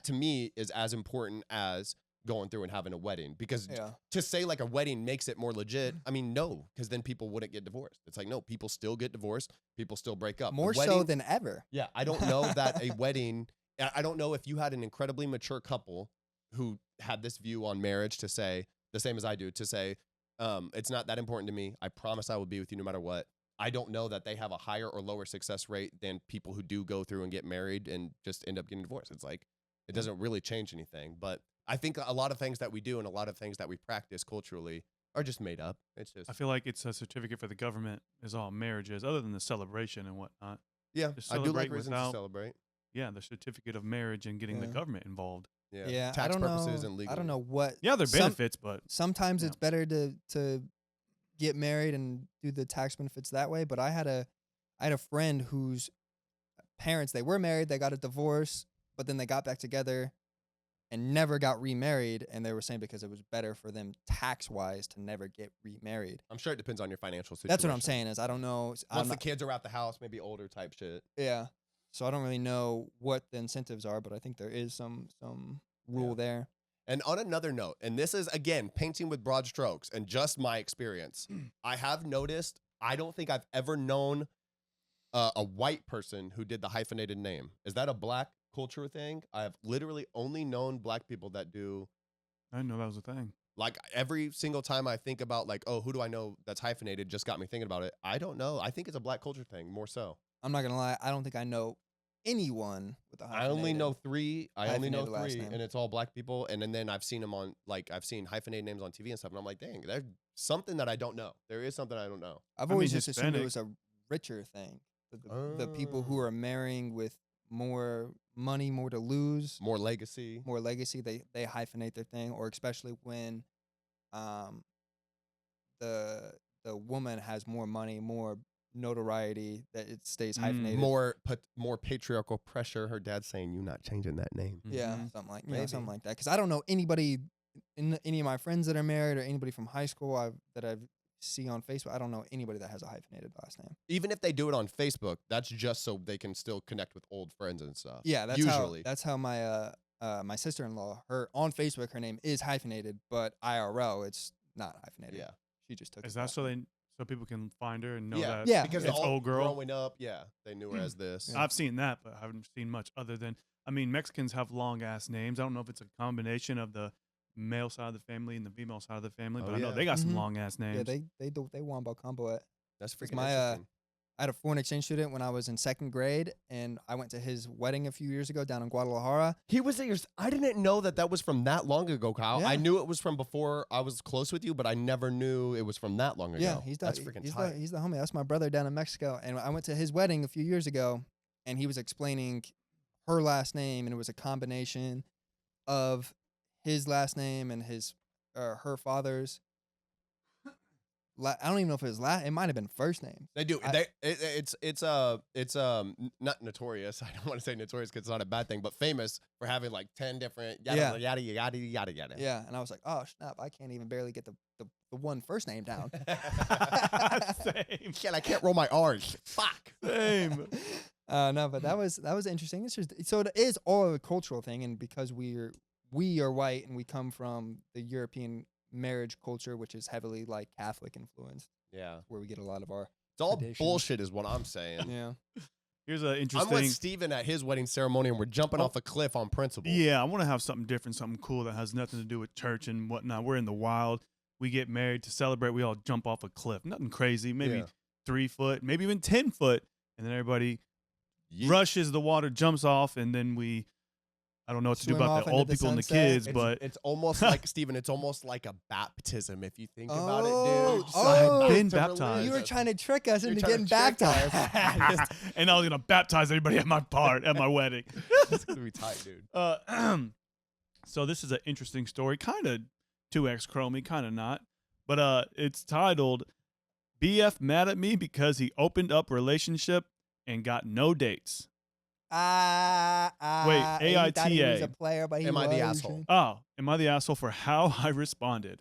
S3: to me is as important as going through and having a wedding, because to say like a wedding makes it more legit. I mean, no, because then people wouldn't get divorced. It's like, no, people still get divorced. People still break up.
S2: More so than ever.
S3: Yeah. I don't know that a wedding, I don't know if you had an incredibly mature couple who had this view on marriage to say the same as I do, to say, it's not that important to me. I promise I will be with you no matter what. I don't know that they have a higher or lower success rate than people who do go through and get married and just end up getting divorced. It's like, it doesn't really change anything. But I think a lot of things that we do and a lot of things that we practice culturally are just made up. It's just,
S1: I feel like it's a certificate for the government is all marriage is, other than the celebration and whatnot.
S3: Yeah, I do like reasons to celebrate.
S1: Yeah, the certificate of marriage and getting the government involved.
S3: Yeah, tax purposes and legal.
S2: I don't know what.
S1: Yeah, there are benefits, but
S2: sometimes it's better to get married and do the tax benefits that way. But I had a friend whose parents, they were married, they got a divorce, but then they got back together and never got remarried, and they were saying because it was better for them tax-wise to never get remarried.
S3: I'm sure it depends on your financial situation.
S2: That's what I'm saying is I don't know.
S3: Once the kids are out the house, maybe older type shit.
S2: Yeah. So I don't really know what the incentives are, but I think there is some rule there.
S3: And on another note, and this is, again, painting with broad strokes and just my experience, I have noticed, I don't think I've ever known a white person who did the hyphenated name. Is that a black culture thing? I've literally only known black people that do.
S1: I didn't know that was a thing.
S3: Like every single time I think about like, oh, who do I know that's hyphenated, just got me thinking about it. I don't know. I think it's a black culture thing more so.
S2: I'm not going to lie. I don't think I know anyone with a hyphenated.
S3: I only know three, and it's all black people. And then I've seen them on, like, I've seen hyphenated names on TV and stuff. And I'm like, dang, there's something that I don't know. There is something I don't know.
S2: I've always just assumed it was a richer thing. The people who are marrying with more money, more to lose,
S3: more legacy,
S2: they hyphenate their thing, or especially when the woman has more money, more notoriety, that it stays hyphenated.
S3: More patriarchal pressure. Her dad's saying, "You not changing that name."
S2: Yeah, something like that. Because I don't know anybody, any of my friends that are married, or anybody from high school that I've see on Facebook. I don't know anybody that has a hyphenated last name.
S3: Even if they do it on Facebook, that's just so they can still connect with old friends and stuff.
S2: Yeah, that's how my my sister-in-law, her on Facebook, her name is hyphenated, but IRL it's not hyphenated.
S3: Yeah,
S2: she just took.
S1: Is that so people can find her and know that?
S2: Yeah,
S1: because it's old girl
S3: growing up. Yeah, they knew her as this.
S1: Yeah. I've seen that, but I haven't seen much other than, I mean, Mexicans have long ass names. I don't know if it's a combination of the male side of the family and the female side of the family, but I know they got some long ass names.
S2: Yeah, they wombo combo it.
S3: That's freaking interesting.
S2: I had a foreign exchange student when I was in 2nd grade, and I went to his wedding a few years ago down in Guadalajara.
S3: He was at yours. I didn't know that was from that long ago, Kyle. Yeah. I knew it was from before I was close with you, but I never knew it was from that long ago.
S2: Yeah, he's the homie. That's my brother down in Mexico, and I went to his wedding a few years ago, and he was explaining her last name, and it was a combination of his last name and her father's. I don't even know if it was last. It might have been first name.
S3: They do. It's not notorious. I don't want to say notorious because it's not a bad thing, but famous for having like 10 different yada yada yada yada yada.
S2: Yeah, and I was like, oh snap! I can't even barely get the the one first name down.
S1: Same.
S3: I can't roll my R's. Fuck.
S1: Same.
S2: No, but that was interesting. It's just so it is all a cultural thing, and because we are white and we come from the European marriage culture, which is heavily like Catholic influenced.
S3: Yeah,
S2: where we get a lot of our.
S3: It's all
S2: traditions.
S3: bullshit, is what I'm saying.
S2: Yeah.
S1: Here's an
S3: I'm
S1: interesting.
S3: with Steven at his wedding ceremony, and we're jumping off a cliff on principle.
S1: Yeah, I want to have something different, something cool that has nothing to do with church and whatnot. We're in the wild. We get married to celebrate. We all jump off a cliff. Nothing crazy. Maybe 3 foot, maybe even 10 foot, and then everybody rushes the water, jumps off, and then I don't know what to do
S2: Swim
S1: about
S2: off
S1: the
S2: into
S1: old
S2: the
S1: people and the
S2: sunset.
S1: kids, but
S3: it's almost like, Steven, it's almost like a baptism if you think about it, dude.
S2: Oh,
S1: I've been
S3: To
S1: baptized.
S3: release
S2: You were
S3: us.
S2: trying to trick us into
S3: trying
S2: getting
S3: to trick us.
S2: baptized.
S1: and I was gonna baptize everybody at my wedding.
S3: It's gonna be tight, dude.
S1: So this is an interesting story, kind of 2X Chromie, kind of not, but it's titled "BF Mad at Me Because He Opened Up Relationship and Got No Dates."
S2: Wait,
S1: AITA.
S2: He was a player, but he
S3: Am I the
S2: was.
S3: asshole?
S1: Oh, am I the asshole for how I responded?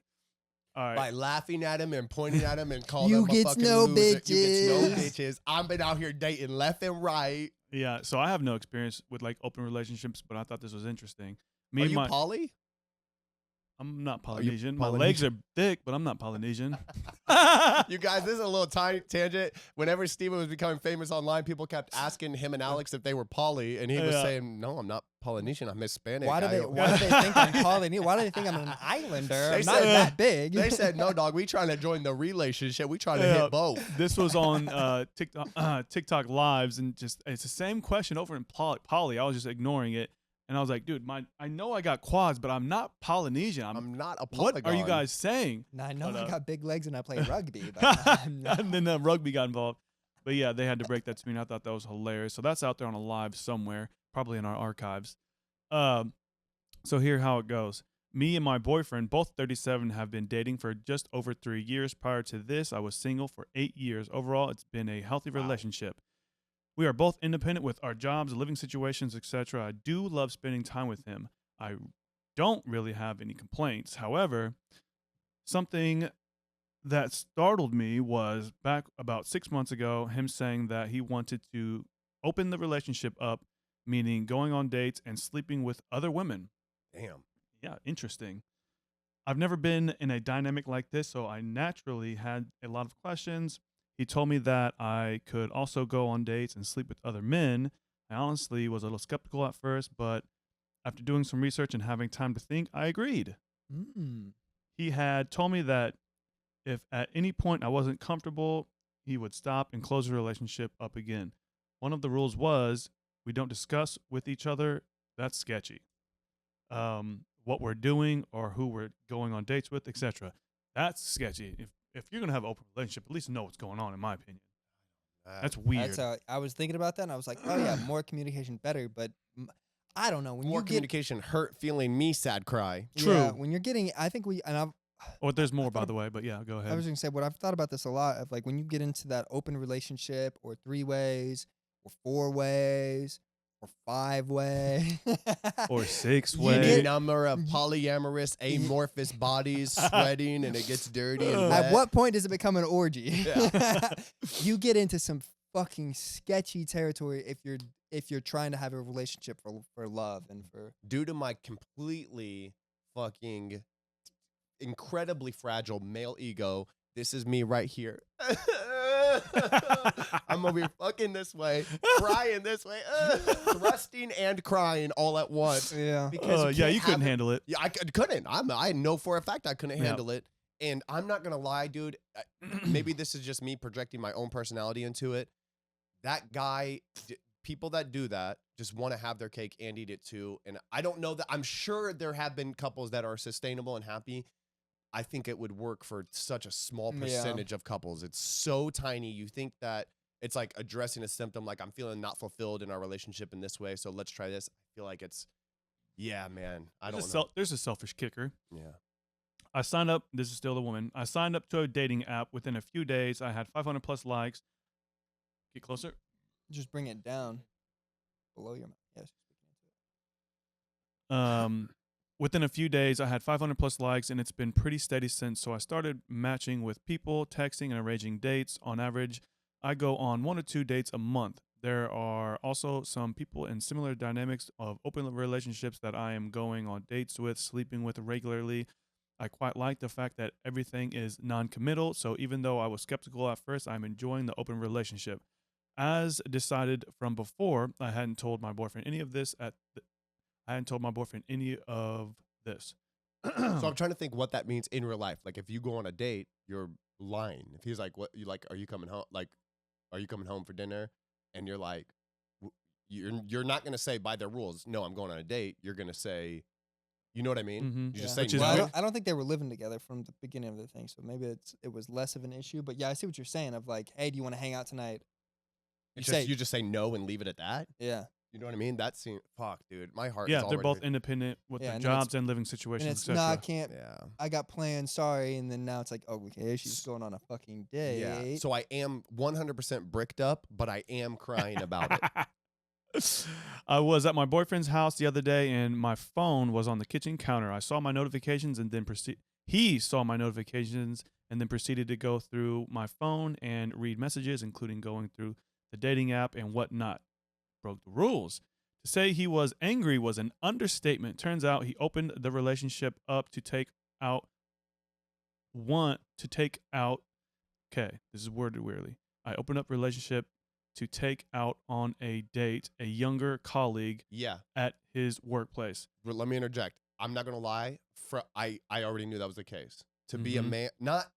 S1: All right.
S3: By laughing at him and pointing at him and calling
S2: You
S3: him a
S2: gets
S3: fucking
S2: no
S3: loser. You gets no
S2: bitches.
S3: bitches. I've been out here dating left and right.
S1: Yeah, so I have no experience with like open relationships, but I thought this was interesting. Me
S3: Are
S1: and
S3: you
S1: my
S3: poly?
S1: I'm not
S3: you
S1: Polynesian. My
S3: Polynesian?
S1: legs are thick, but I'm not Polynesian.
S3: You guys, this is a little tiny tangent. Whenever Steven was becoming famous online, people kept asking him and Alex if they were poly, and he was
S1: Yeah.
S3: saying, "No, I'm not Polynesian. I'm Hispanic."
S2: Why do they think I'm Polynesian? Why do they think I'm an islander?
S3: They
S2: I'm not
S3: said-
S2: that big.
S3: They said, "No, dog. We trying to join the relationship. We trying to
S1: Yeah.
S3: hit both."
S1: This was on TikTok lives, and just it's the same question over in poly. I was just ignoring it, and I was like, dude, I know I got quads, but I'm not Polynesian.
S3: I'm not a
S1: What
S3: polygon.
S1: are you guys saying?
S2: Now, I know
S1: But,
S2: I got big legs and I play rugby, but I'm not.
S1: And then rugby got involved. But yeah, they had to break that to me, and I thought that was hilarious. So that's out there on a live somewhere, probably in our archives. So here how it goes. Me and my boyfriend, both 37, have been dating for just over 3 years. Prior to this, I was single for 8 years. Overall, it's been a healthy relationship. We are both independent with our jobs, living situations, etc. I do love spending time with him. I don't really have any complaints. However, something that startled me was back about 6 months ago, him saying that he wanted to open the relationship up, meaning going on dates and sleeping with other women.
S3: Damn.
S1: Yeah, interesting. I've never been in a dynamic like this, so I naturally had a lot of questions. He told me that I could also go on dates and sleep with other men. I honestly was a little skeptical at first, but after doing some research and having time to think, I agreed. He had told me that if at any point I wasn't comfortable, he would stop and close the relationship up again. One of the rules was we don't discuss with each other. That's sketchy. What we're doing or who we're going on dates with, etc. That's sketchy. If you're gonna have an open relationship, at least know what's going on. In my opinion, that's weird.
S2: I was thinking about that, and I was like, oh yeah, more communication better. But I don't know when
S3: More
S2: you
S3: communication hurt feeling me sad cry.
S2: get
S1: True.
S2: yeah, when you're getting. I think
S1: Or there's more, by the way. But yeah, go ahead.
S2: I was gonna say what I've thought about this a lot of like when you get into that open relationship or 3 ways or 4 ways or 5 way
S1: Or 6
S2: You
S1: way.
S3: Any
S2: get-
S3: number of polyamorous, amorphous bodies sweating and it gets dirty and
S2: At
S3: wet.
S2: what point does it become an orgy?
S3: Yeah.
S2: You get into some fucking sketchy territory if you're trying to have a relationship for love and for
S3: Due to my completely fucking incredibly fragile male ego, this is me right here. I'm over here fucking this way, crying this way, thrusting and crying all at once.
S2: yeah.
S3: Because
S1: Yeah,
S3: can't
S1: you couldn't
S3: have it-
S1: handle it.
S3: Yeah, I couldn't. I know for a fact I couldn't
S1: Yeah.
S3: handle it. And I'm not going to lie, dude. Maybe this is just me projecting my own personality into it. That guy, people that do that just want to have their cake and eat it too. And I don't know that. I'm sure there have been couples that are sustainable and happy. I think it would work for such a small
S2: Yeah.
S3: percentage of couples. It's so tiny. You think that it's like addressing a symptom, like I'm feeling not fulfilled in our relationship in this way, so let's try this. I feel like it's, yeah, man. I don't know.
S1: There's a selfish kicker.
S3: Yeah.
S1: I signed up. This is still the woman. I signed up to a dating app. Within a few days, I had 500 plus likes. Get closer.
S2: Just bring it down below your mouth. Yes.
S1: within a few days, I had 500 plus likes, and it's been pretty steady since. So I started matching with people, texting, and arranging dates. On average, I go on 1 or 2 dates a month. There are also some people in similar dynamics of open relationships that I am going on dates with, sleeping with regularly. I quite like the fact that everything is non-committal. So even though I was skeptical at first, I'm enjoying the open relationship. As decided from before, I hadn't told my boyfriend any of this I hadn't told my boyfriend any of this.
S3: So I'm trying to think what that means in real life. Like if you go on a date, you're lying. If he's like, "What you like? Are you coming home? Like, are you coming home for dinner?" And you're like, you're not gonna say by their rules, "No, I'm going on a date." You're gonna say, you know what I mean?
S1: Mm-hmm.
S3: You just say
S1: Which is
S3: no.
S1: weird.
S2: I don't think they were living together from the beginning of the thing, so maybe it was less of an issue. But yeah, I see what you're saying. Of like, hey, do you want to hang out tonight?
S3: You just say no and leave it at that.
S2: Yeah.
S3: You know what I mean? That seems fuck, dude. My heart.
S1: Yeah,
S3: is
S1: they're
S3: already,
S1: both independent with
S2: Yeah,
S1: their
S2: and then
S1: jobs and living situations,
S2: And it's
S1: etc.
S2: no, I can't.
S3: Yeah.
S2: I got plans. Sorry. And then now it's like, oh, okay, she's going on a fucking date.
S3: Yeah. So I am 100% bricked up, but I am crying about it.
S1: I was at my boyfriend's house the other day, and my phone was on the kitchen counter. I saw my notifications, and then he saw my notifications, and then proceeded to go through my phone and read messages, including going through the dating app and whatnot. Broke the rules. To say he was angry was an understatement. Turns out he opened the relationship up to take out. Okay, this is worded weirdly. I opened up relationship to take out on a date a younger colleague
S3: Yeah.
S1: at his workplace.
S3: But let me interject. I'm not gonna lie. I already knew that was the case. To be a man, not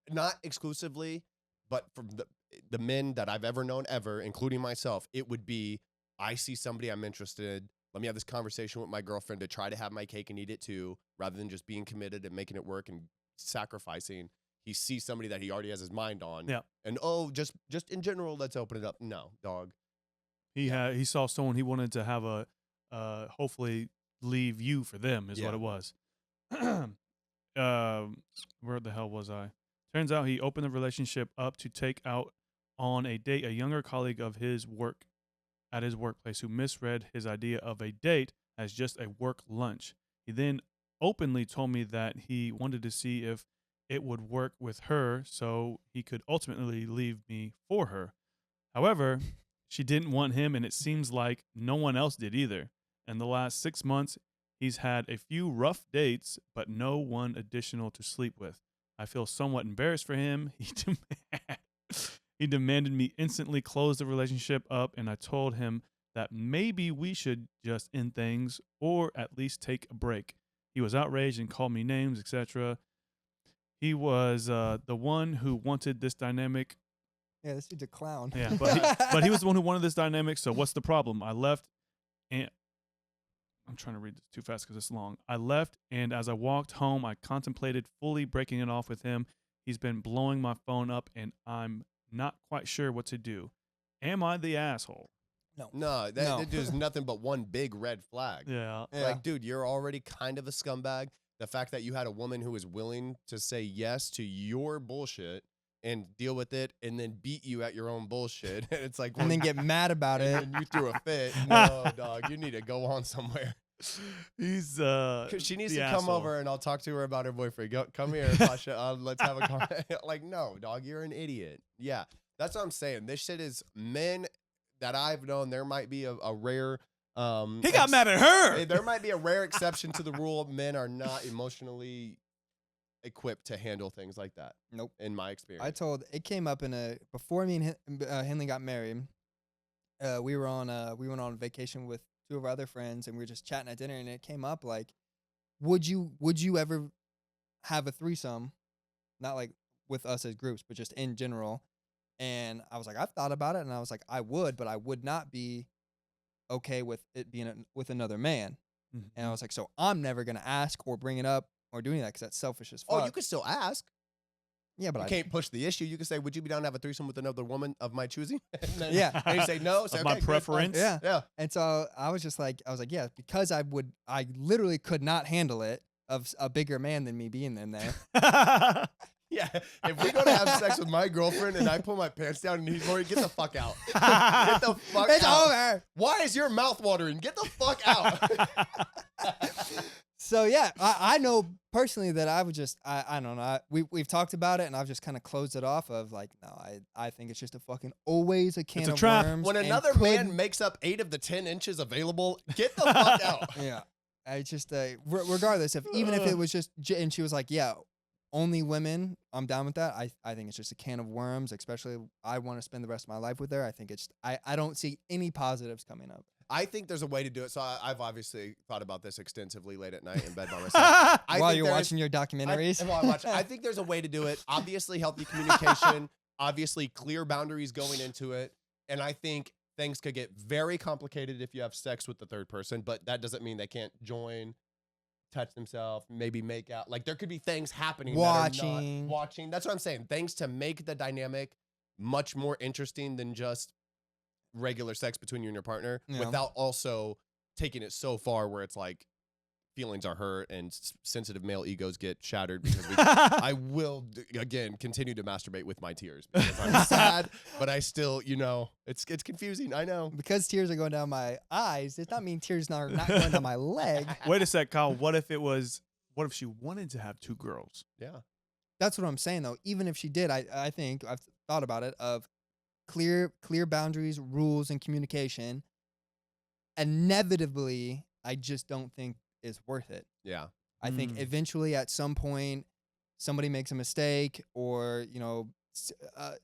S3: exclusively, but from the men that I've ever known ever, including myself, it would be, I see somebody I'm interested. Let me have this conversation with my girlfriend to try to have my cake and eat it too, rather than just being committed and making it work and sacrificing. He sees somebody that he already has his mind on.
S1: Yeah.
S3: And just in general, let's open it up. No, dog.
S1: He saw someone he wanted to have a hopefully leave you for them is what it was. Where the hell was I? Turns out he opened the relationship up to take out on a date a younger colleague of his at his workplace who misread his idea of a date as just a work lunch. He then openly told me that he wanted to see if it would work with her so he could ultimately leave me for her. However, she didn't want him, and it seems like no one else did either. In the last 6 months, he's had a few rough dates, but no one additional to sleep with. I feel somewhat embarrassed for him. He demanded me instantly close the relationship up, and I told him that maybe we should just end things or at least take a break. He was outraged and called me names, etc. He was the one who wanted this dynamic.
S2: Yeah, this dude's a clown.
S1: Yeah, but he was the one who wanted this dynamic, so what's the problem? I left, and I'm trying to read this too fast because it's long. I left, and as I walked home, I contemplated fully breaking it off with him. He's been blowing my phone up, and I'm not quite sure what to do. Am I the asshole?
S3: No, that is nothing but one big red flag.
S1: Yeah.
S3: Like, dude, you're already kind of a scumbag. The fact that you had a woman who was willing to say yes to your bullshit and deal with it and then beat you at your own bullshit. And it's like,
S2: And then get mad about it.
S3: and you threw a fit. No, dog, you need to go on somewhere.
S1: He's
S3: She needs
S1: the
S3: to
S1: asshole.
S3: come over and I'll talk to her about her boyfriend. Come here, Pasha. Let's have a conversation. Like, no, dog, you're an idiot. Yeah, that's what I'm saying. This shit is men that I've known. There might be a rare.
S1: he got mad at her.
S3: There might be a rare exception to the rule. Men are not emotionally equipped to handle things like that.
S2: Nope.
S3: In my experience.
S2: It came up before me and Henley got married. We went on vacation with two of our other friends, and we were just chatting at dinner, and it came up like, would you ever have a threesome? Not like with us as groups, but just in general. And I was like, I've thought about it, and I was like, I would, but I would not be okay with it being with another man.
S1: Mm-hmm.
S2: And I was like, so I'm never gonna ask or bring it up or do any of that because that's selfish as fuck.
S3: Oh, you could still ask.
S2: Yeah, but
S3: you can't push the issue. You can say, would you be down to have a threesome with another woman of my choosing? And then,
S2: Yeah.
S3: And you say no. Say,
S1: Of
S3: okay,
S1: my
S3: good,
S1: preference.
S3: fine.
S2: Yeah.
S3: Yeah.
S2: And so I was like, yeah, because I literally could not handle it of a bigger man than me being in there.
S3: Yeah. If we go to have sex with my girlfriend and I pull my pants down and he's already, get the fuck out. Get the fuck
S2: It's
S3: out.
S2: over.
S3: Why is your mouth watering? Get the fuck out.
S2: So yeah, I know personally that I would just I don't know. We've talked about it and I've just kind of closed it off of like, no, I think it's just a fucking always a can
S1: It's a
S2: of
S1: trap.
S2: worms.
S3: When
S2: and
S3: another man makes up 8 of the 10 inches available, get the fuck out.
S2: Yeah. I just regardless even if it was just and she was like, yeah, only women, I'm down with that. I think it's just a can of worms, especially I want to spend the rest of my life with her. I think it's I don't see any positives coming up.
S3: I think there's a way to do it. So I've obviously thought about this extensively late at night in bed by myself.
S2: While you're watching your documentaries?
S3: I think there's a way to do it. Obviously, healthy communication. Obviously, clear boundaries going into it. And I think things could get very complicated if you have sex with the third person, but that doesn't mean they can't join, touch themselves, maybe make out. Like there could be things happening.
S2: Watching.
S3: That's what I'm saying. Things to make the dynamic much more interesting than just regular sex between you and your partner without also taking it so far where it's like feelings are hurt and sensitive male egos get shattered because I will again continue to masturbate with my tears because I'm sad, but I still, it's confusing. I know
S2: because tears are going down my eyes. Does not mean tears are not going down my leg.
S1: Wait a sec, Kyle. What if she wanted to have 2 girls?
S3: Yeah,
S2: that's what I'm saying though. Even if she did, I think I've thought about it of clear boundaries, rules, and communication. Inevitably, I just don't think is worth it.
S3: Yeah.
S2: I think eventually at some point somebody makes a mistake or,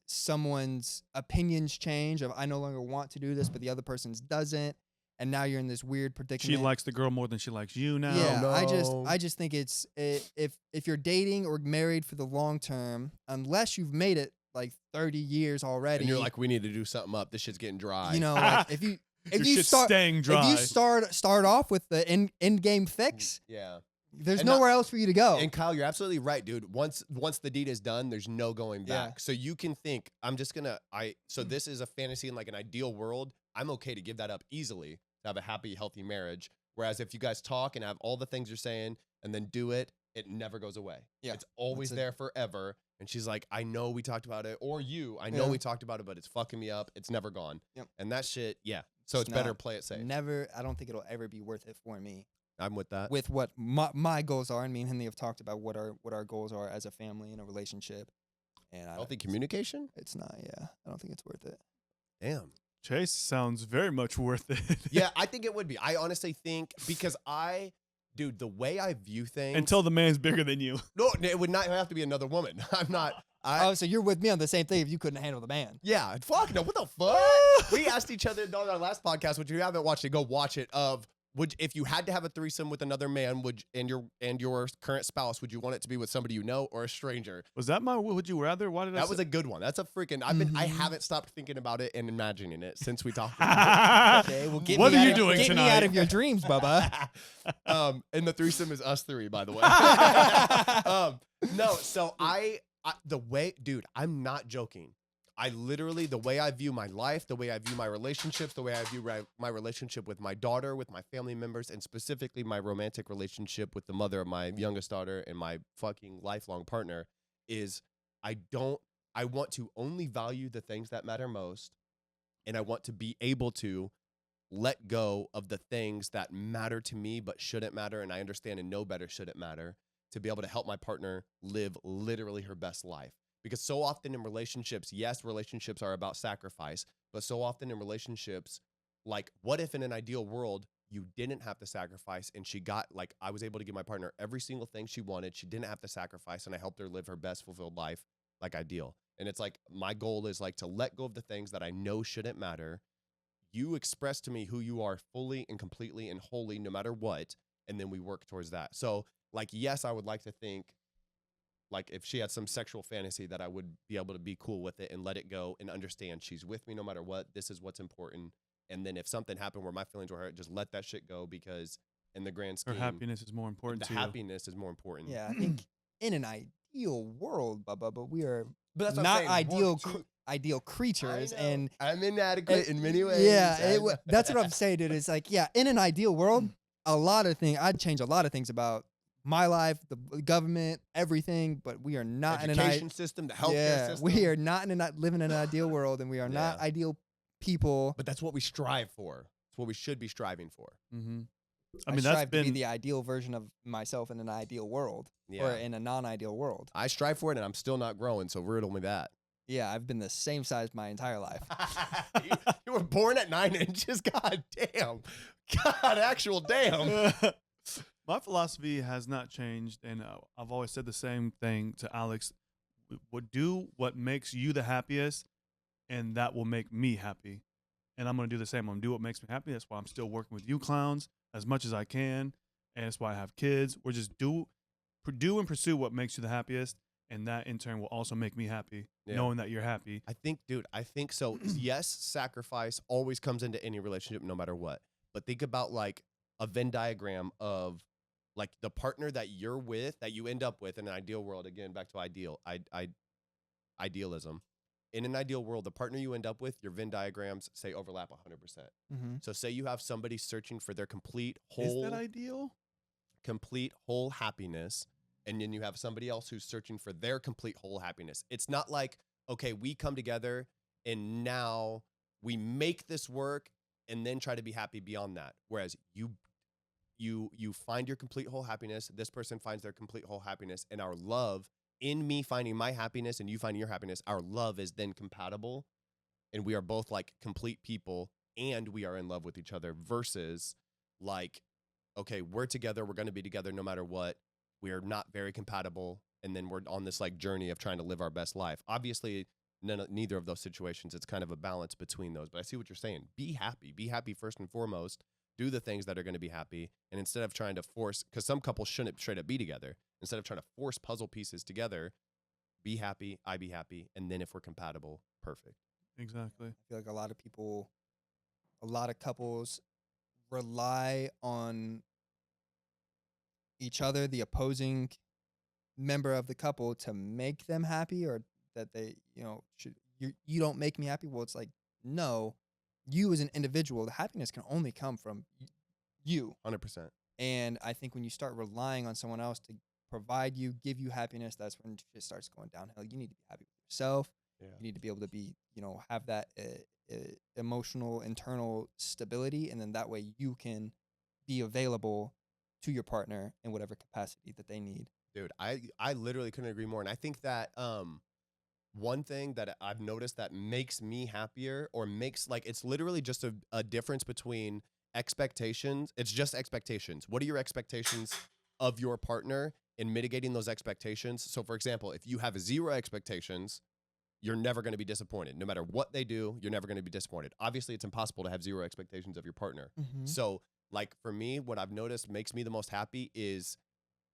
S2: someone's opinions change of I no longer want to do this, but the other person's doesn't. And now you're in this weird predicament.
S1: She likes the girl more than she likes you now.
S2: Yeah,
S3: no.
S2: I just think it's if you're dating or married for the long term, unless you've made it like 30 years already.
S3: And you're like, we need to do something up. This shit's getting dry.
S2: Like if you start
S1: staying dry.
S2: If you start off with the end game fix,
S3: yeah.
S2: There's
S3: And
S2: nowhere else for you to go.
S3: And Kyle, you're absolutely right, dude. Once the deed is done, there's no going back.
S2: Yeah.
S3: So you can think, so this is a fantasy in like an ideal world. I'm okay to give that up easily to have a happy, healthy marriage. Whereas if you guys talk and have all the things you're saying and then do it, it never goes away.
S2: Yeah.
S3: It's always there forever. And she's like, I know we talked about it. Or I know we talked about it, but it's fucking me up. It's never gone.
S2: Yep.
S3: And that shit, yeah. So it's better play it safe.
S2: I don't think it'll ever be worth it for me.
S3: I'm with that.
S2: With what my goals are, and me and Henley have talked about what our goals are as a family in a relationship. And I
S3: Healthy communication?
S2: It's not, yeah. I don't think it's worth it.
S3: Damn.
S1: Chase sounds very much worth it.
S3: Yeah, I think it would be. I honestly think because dude, the way I view things.
S1: Until the man's bigger than you.
S3: No, it would not have to be another woman. I'm not.
S2: So you're with me on the same thing if you couldn't handle the man.
S3: Yeah, fuck no. What the fuck? We asked each other on our last podcast, which you haven't watched it, go watch it. If you had to have a threesome with another man, and your current spouse, would you want it to be with somebody you know or a stranger?
S1: Was that my would you rather? Why did
S3: that was a good one. That's a freaking. I haven't stopped thinking about it and imagining it since we talked.
S2: Okay, well,
S1: what are you doing
S2: get
S1: tonight?
S2: Me out of your dreams, Bubba.
S3: And the threesome is us 3, by the way. No, so the way, dude, I'm not joking. I literally, the way I view my life, the way I view my relationships, the way I view my relationship with my daughter, with my family members, and specifically my romantic relationship with the mother of my youngest daughter and my fucking lifelong partner is I want to only value the things that matter most. And I want to be able to let go of the things that matter to me but shouldn't matter. And I understand and know better shouldn't matter, to be able to help my partner live literally her best life. Because so often in relationships, yes, relationships are about sacrifice, but so often in relationships, like, what if in an ideal world, you didn't have to sacrifice and she got, like, I was able to give my partner every single thing she wanted. She didn't have to sacrifice and I helped her live her best fulfilled life, like ideal. And it's like, my goal is like to let go of the things that I know shouldn't matter. You express to me who you are fully and completely and wholly, no matter what. And then we work towards that. So like, yes, I would like to think, like if she had some sexual fantasy that I would be able to be cool with it and let it go and understand she's with me no matter what. This is what's important. And then if something happened where my feelings were hurt, just let that shit go because in the grand scheme,
S1: her happiness is more important to you.
S3: The happiness is more important.
S2: Yeah, I think in an ideal world, Bubba, but we are
S3: but
S2: not ideal creatures. And
S3: I'm inadequate in many ways.
S2: Yeah, that's what I'm saying, dude. It's like, yeah, in an ideal world, I'd change a lot of things about my life, the government, everything, but we are not
S3: education system, the healthcare system.
S2: We are not living in an ideal world, and we are not ideal people.
S3: But that's what we strive for. It's what we should be striving for.
S1: Mm-hmm. I mean,
S2: strive
S1: that's
S2: to be
S1: been
S2: the ideal version of myself in an ideal world or
S3: Yeah.
S2: in a non-ideal world.
S3: I strive for it, and I'm still not growing. So riddle me that.
S2: Yeah, I've been the same size my entire life.
S3: You were born at 9 inches. God damn. God, actual damn.
S1: my philosophy has not changed, and I've always said the same thing to Alex. Would do what makes you the happiest, and that will make me happy. And I'm gonna do the same. I'm gonna do what makes me happy. That's why I'm still working with you clowns as much as I can, and that's why I have kids. We're just do and pursue what makes you the happiest, and that in turn will also make me happy,
S3: Yeah.
S1: knowing that you're happy.
S3: I think so. Yes, sacrifice always comes into any relationship, no matter what. But think about like a Venn diagram of like the partner that you're with, that you end up with in an ideal world. Again, back to idealism. In an ideal world, the partner you end up with, your Venn diagrams say overlap 100%.
S2: Mm-hmm.
S3: So say you have somebody searching for their complete
S1: Is that ideal?
S3: whole happiness, and then you have somebody else who's searching for their complete whole happiness. It's not like, okay, we come together and now we make this work and then try to be happy beyond that. Whereas you find your complete whole happiness, this person finds their complete whole happiness, and our love, in me finding my happiness and you finding your happiness, our love is then compatible, and we are both like complete people, and we are in love with each other, versus like, okay, we're together, we're going to be together no matter what. We are not very compatible, and then we're on this like journey of trying to live our best life. Obviously, neither of those situations. It's kind of a balance between those. But I see what you're saying. Be happy first and foremost. Do the things that are going to be happy, and instead of trying to force, because some couples shouldn't straight up be together. Instead of trying to force puzzle pieces together, be happy, I be happy, and then if we're compatible, perfect.
S1: Exactly.
S2: I feel like a lot of couples rely on each other, the opposing member of the couple, to make them happy, or that they, you don't make me happy. Well, it's like, no, you as an individual, the happiness can only come from you.
S3: 100%.
S2: And I think when you start relying on someone else to provide you, give you happiness, that's when shit starts going downhill. You need to be happy with yourself.
S3: Yeah.
S2: You need to be able to be, have that emotional, internal stability. And then that way you can be available to your partner in whatever capacity that they need.
S3: Dude, I literally couldn't agree more. And I think that one thing that I've noticed that makes me happier, or makes, like, it's literally just a difference between expectations. It's just expectations. What are your expectations of your partner, and mitigating those expectations? So, for example, if you have 0 expectations, you're never going to be disappointed. No matter what they do, you're never going to be disappointed. Obviously, it's impossible to have 0 expectations of your partner.
S2: Mm-hmm.
S3: So, like, for me, what I've noticed makes me the most happy is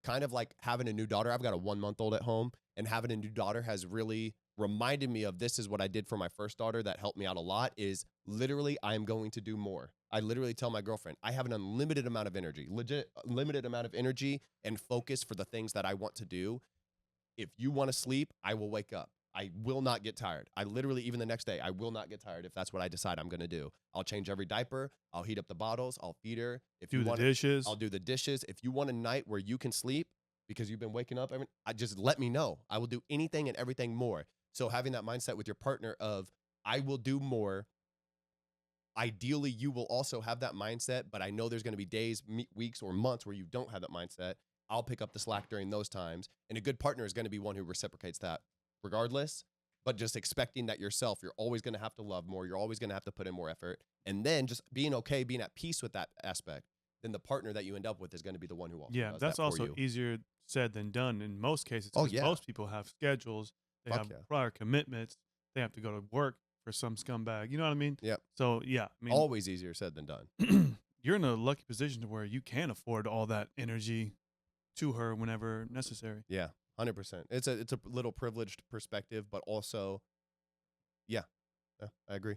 S3: kind of like having a new daughter. I've got a 1-month-old at home, and having a new daughter has really reminded me of, this is what I did for my first daughter that helped me out a lot, is literally I am going to do more. I literally tell my girlfriend, I have an unlimited amount of energy, legit limited amount of energy and focus for the things that I want to do. If you want to sleep, I will wake up. I will not get tired. I literally, even the next day, I will not get tired if that's what I decide I'm going to do. I'll change every diaper. I'll heat up the bottles. I'll feed her. If
S1: Do
S3: you
S1: the
S3: want
S1: dishes.
S3: I'll do the dishes. If you want a night where you can sleep because you've been waking up, I just let me know. I will do anything and everything more. So having that mindset with your partner of, I will do more. Ideally, you will also have that mindset, but I know there's going to be days, weeks, or months where you don't have that mindset. I'll pick up the slack during those times. And a good partner is going to be one who reciprocates that regardless, but just expecting that yourself, you're always going to have to love more. You're always going to have to put in more effort. And then just being okay, being at peace with that aspect, then the partner that you end up with is going to be the one who also does
S1: that's
S3: that
S1: also
S3: for you.
S1: easier said than done in most cases.
S3: Oh,
S1: 'Cause
S3: yeah.
S1: most people have schedules. They
S3: Fuck
S1: have
S3: yeah.
S1: prior commitments. They have to go to work for some scumbag. You know what I mean?
S3: Yep.
S1: So, yeah. I mean,
S3: Always easier said than done.
S1: you're in a lucky position to where you can afford all that energy to her whenever necessary.
S3: Yeah, 100%. It's a little privileged perspective, but also, yeah, I agree.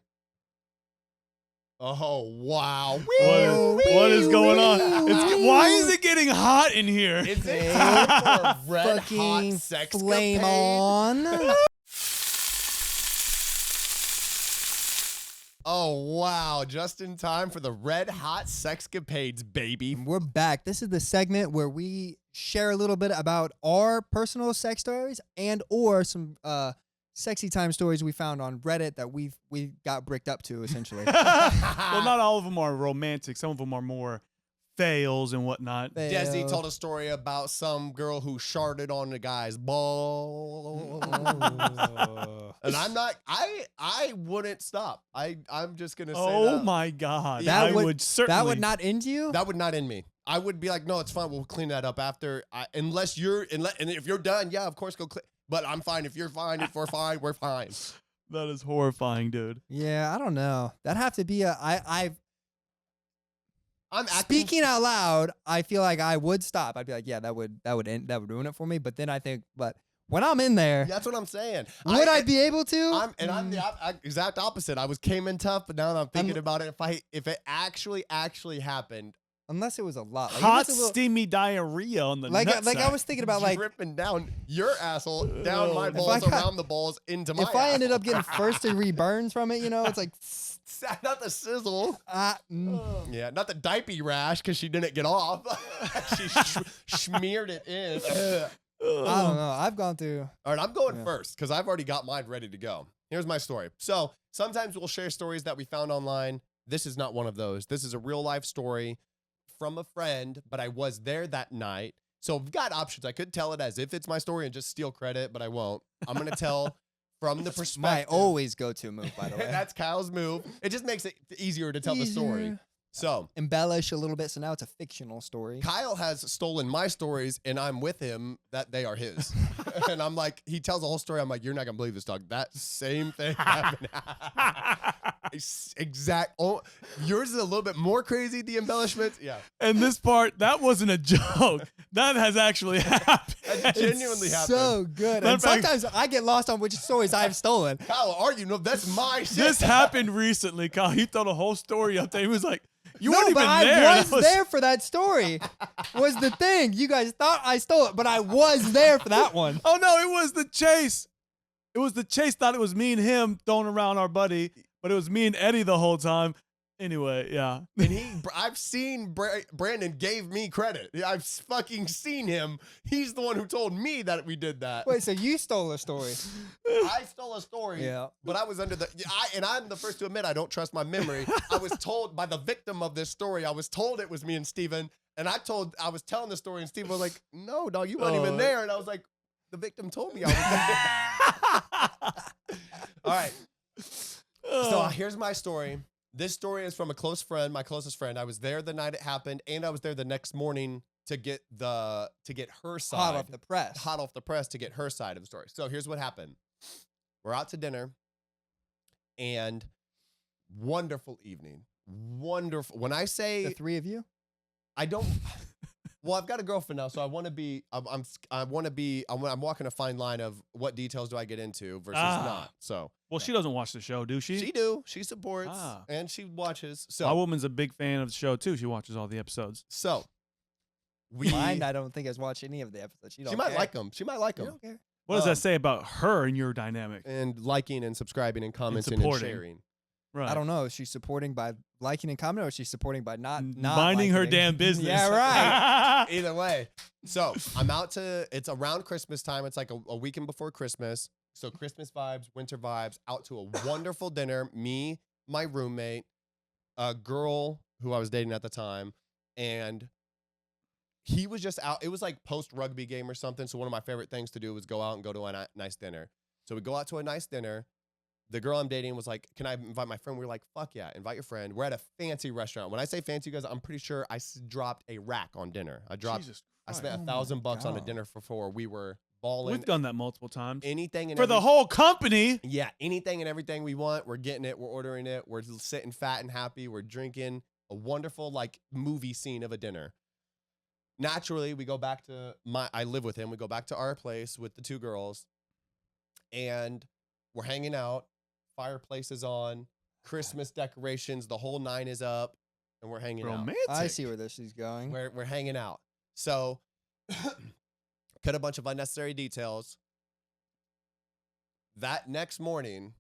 S3: Oh, wow.
S1: What is going on? Why is it getting hot in here?
S3: Is it time for a red hot
S2: Fucking
S3: sex
S2: flame
S3: capade?
S2: on.
S3: Oh, wow. Just in time for the red hot sexcapades, baby.
S2: We're back. This is the segment where we share a little bit about our personal sex stories and or some sexy time stories we found on Reddit that we got bricked up to, essentially.
S1: Well, not all of them are romantic. Some of them are more fails and whatnot.
S3: Desi told a story about some girl who sharted on the guy's ball. And I'm not, I wouldn't stop. I'm just going to say
S1: Oh
S3: that.
S1: my God.
S2: That
S1: I would certainly.
S2: That would not end you?
S3: That would not end me. I would be like, no, it's fine. We'll clean that up after. And if you're done, yeah, of course, go clean. But I'm fine. If you're fine, if we're fine, we're fine.
S1: That is horrifying, dude.
S2: Yeah, I don't know. That'd have to be
S3: I'm
S2: speaking out loud. I feel like I would stop. I'd be like, yeah, that would ruin it for me. But then I think, but when I'm in there,
S3: That's what I'm saying.
S2: would I be able to?
S3: I'm the exact opposite. I came in tough, but now that I'm thinking about it, if it actually happened,
S2: Unless it was a lot. Like,
S1: hot, steamy diarrhea on the nutsack.
S2: I was thinking about, like,
S3: dripping down your asshole, down my balls, around the balls, into my
S2: if I ended up getting first-degree burns from it, it's like...
S3: Not the sizzle. Yeah, not the diaper rash because she didn't get off. She smeared it in.
S2: I don't know. I've gone through...
S3: All right, I'm going first because I've already got mine ready to go. Here's my story. So sometimes we'll share stories that we found online. This is not one of those. This is a real-life story from a friend, but I was there that night. So I've got options. I could tell it as if it's my story and just steal credit, but I won't. I'm going to tell from the perspective.
S2: My always go-to move, by the way.
S3: That's Kyle's move. It just makes it easier to tell the story. So
S2: embellish a little bit, so now it's a fictional story.
S3: Kyle has stolen my stories, and I'm with him that they are his. And I'm like, he tells the whole story. I'm like, you're not gonna believe this, dog. That same thing happened. Oh, yours is a little bit more crazy. The embellishments, yeah.
S1: And this part, that wasn't a joke. That has actually happened.
S3: That genuinely happened.
S2: So good. And sometimes I get lost on which stories I've stolen.
S3: Kyle, argue? No, that's my shit.
S1: This happened recently, Kyle. He told a whole story up there. He was like, "You weren't even
S2: but
S1: there."
S2: I was there for that story. Was the thing. You guys thought I stole it, but I was there for that one.
S1: Oh no, it was the chase. It was the chase. Thought it was me and him throwing around our buddy, but it was me and Eddie the whole time. Anyway, yeah.
S3: And I've seen Brandon gave me credit. I've fucking seen him. He's the one who told me that we did that.
S2: Wait, so you stole a story?
S3: I stole a story.
S2: Yeah.
S3: But I was under and I'm the first to admit I don't trust my memory. I was told by the victim of this story, I was told it was me and Steven. And I was telling the story, and Steven was like, "No, dog, you weren't even there." And I was like, "The victim told me I was there." All right. So here's my story. This story is from a close friend, my closest friend. I was there the night it happened, and I was there the next morning to get her side.
S2: Hot off the press
S3: to get her side of the story. So here's what happened. We're out to dinner, and wonderful evening. Wonderful. When I say
S2: the three of you,
S3: I don't. Well, I've got a girlfriend now, so I want to be. I'm walking a fine line of what details do I get into versus not. So,
S1: well, she doesn't watch the show, do she?
S3: She do. She supports and she watches. So,
S1: my woman's a big fan of the show too. She watches all the episodes.
S3: So,
S2: mine, I don't think has watched any of the episodes. She
S3: might like them. She might like them.
S2: Don't care.
S1: What does that say about her and your dynamic?
S3: And liking and subscribing and commenting and sharing.
S1: Right.
S2: I don't know. Is she supporting by liking and commenting, or is she supporting by not
S1: minding her damn business?
S2: Yeah, right.
S3: Either way. So it's around Christmas time. It's like a weekend before Christmas. So Christmas vibes, winter vibes, out to a wonderful dinner. Me, my roommate, a girl who I was dating at the time, and he was just out. It was like post-rugby game or something. So one of my favorite things to do was go out and go to a nice dinner. So we go out to a nice dinner. The girl I'm dating was like, "Can I invite my friend?" We were like, "Fuck yeah, invite your friend." We're at a fancy restaurant. When I say fancy, guys, I'm pretty sure I dropped a rack on dinner. I spent $1,000 on a dinner for 4. We were balling.
S1: We've done that multiple times.
S3: Anything and
S1: for the whole company.
S3: Yeah, anything and everything we want, we're getting it. We're ordering it. We're sitting fat and happy. We're drinking. A wonderful like movie scene of a dinner. Naturally, we go back to I live with him. We go back to our place with the 2 girls, and we're hanging out. Fireplace is on, Christmas decorations, the whole 9 is up, and we're hanging out.
S2: I see where this is going.
S3: We're hanging out. So, cut a bunch of unnecessary details. That next morning,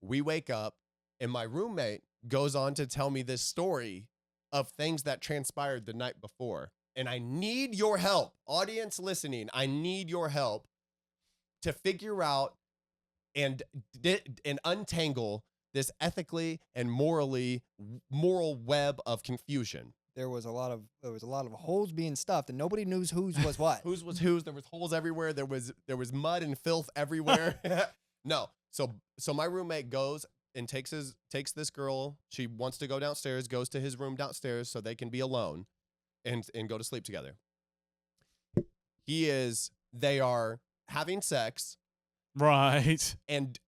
S3: we wake up, and my roommate goes on to tell me this story of things that transpired the night before. And I need your help, audience listening. I need your help to figure out and untangle this ethically and moral web of confusion.
S2: there was a lot of holes being stuffed, and nobody knew whose was what.
S3: Whose was whose? There was holes everywhere. There was mud and filth everywhere. No. So my roommate goes and takes this girl. She wants to go downstairs, goes to his room downstairs so they can be alone and go to sleep together. They are having sex.
S1: Right.
S3: And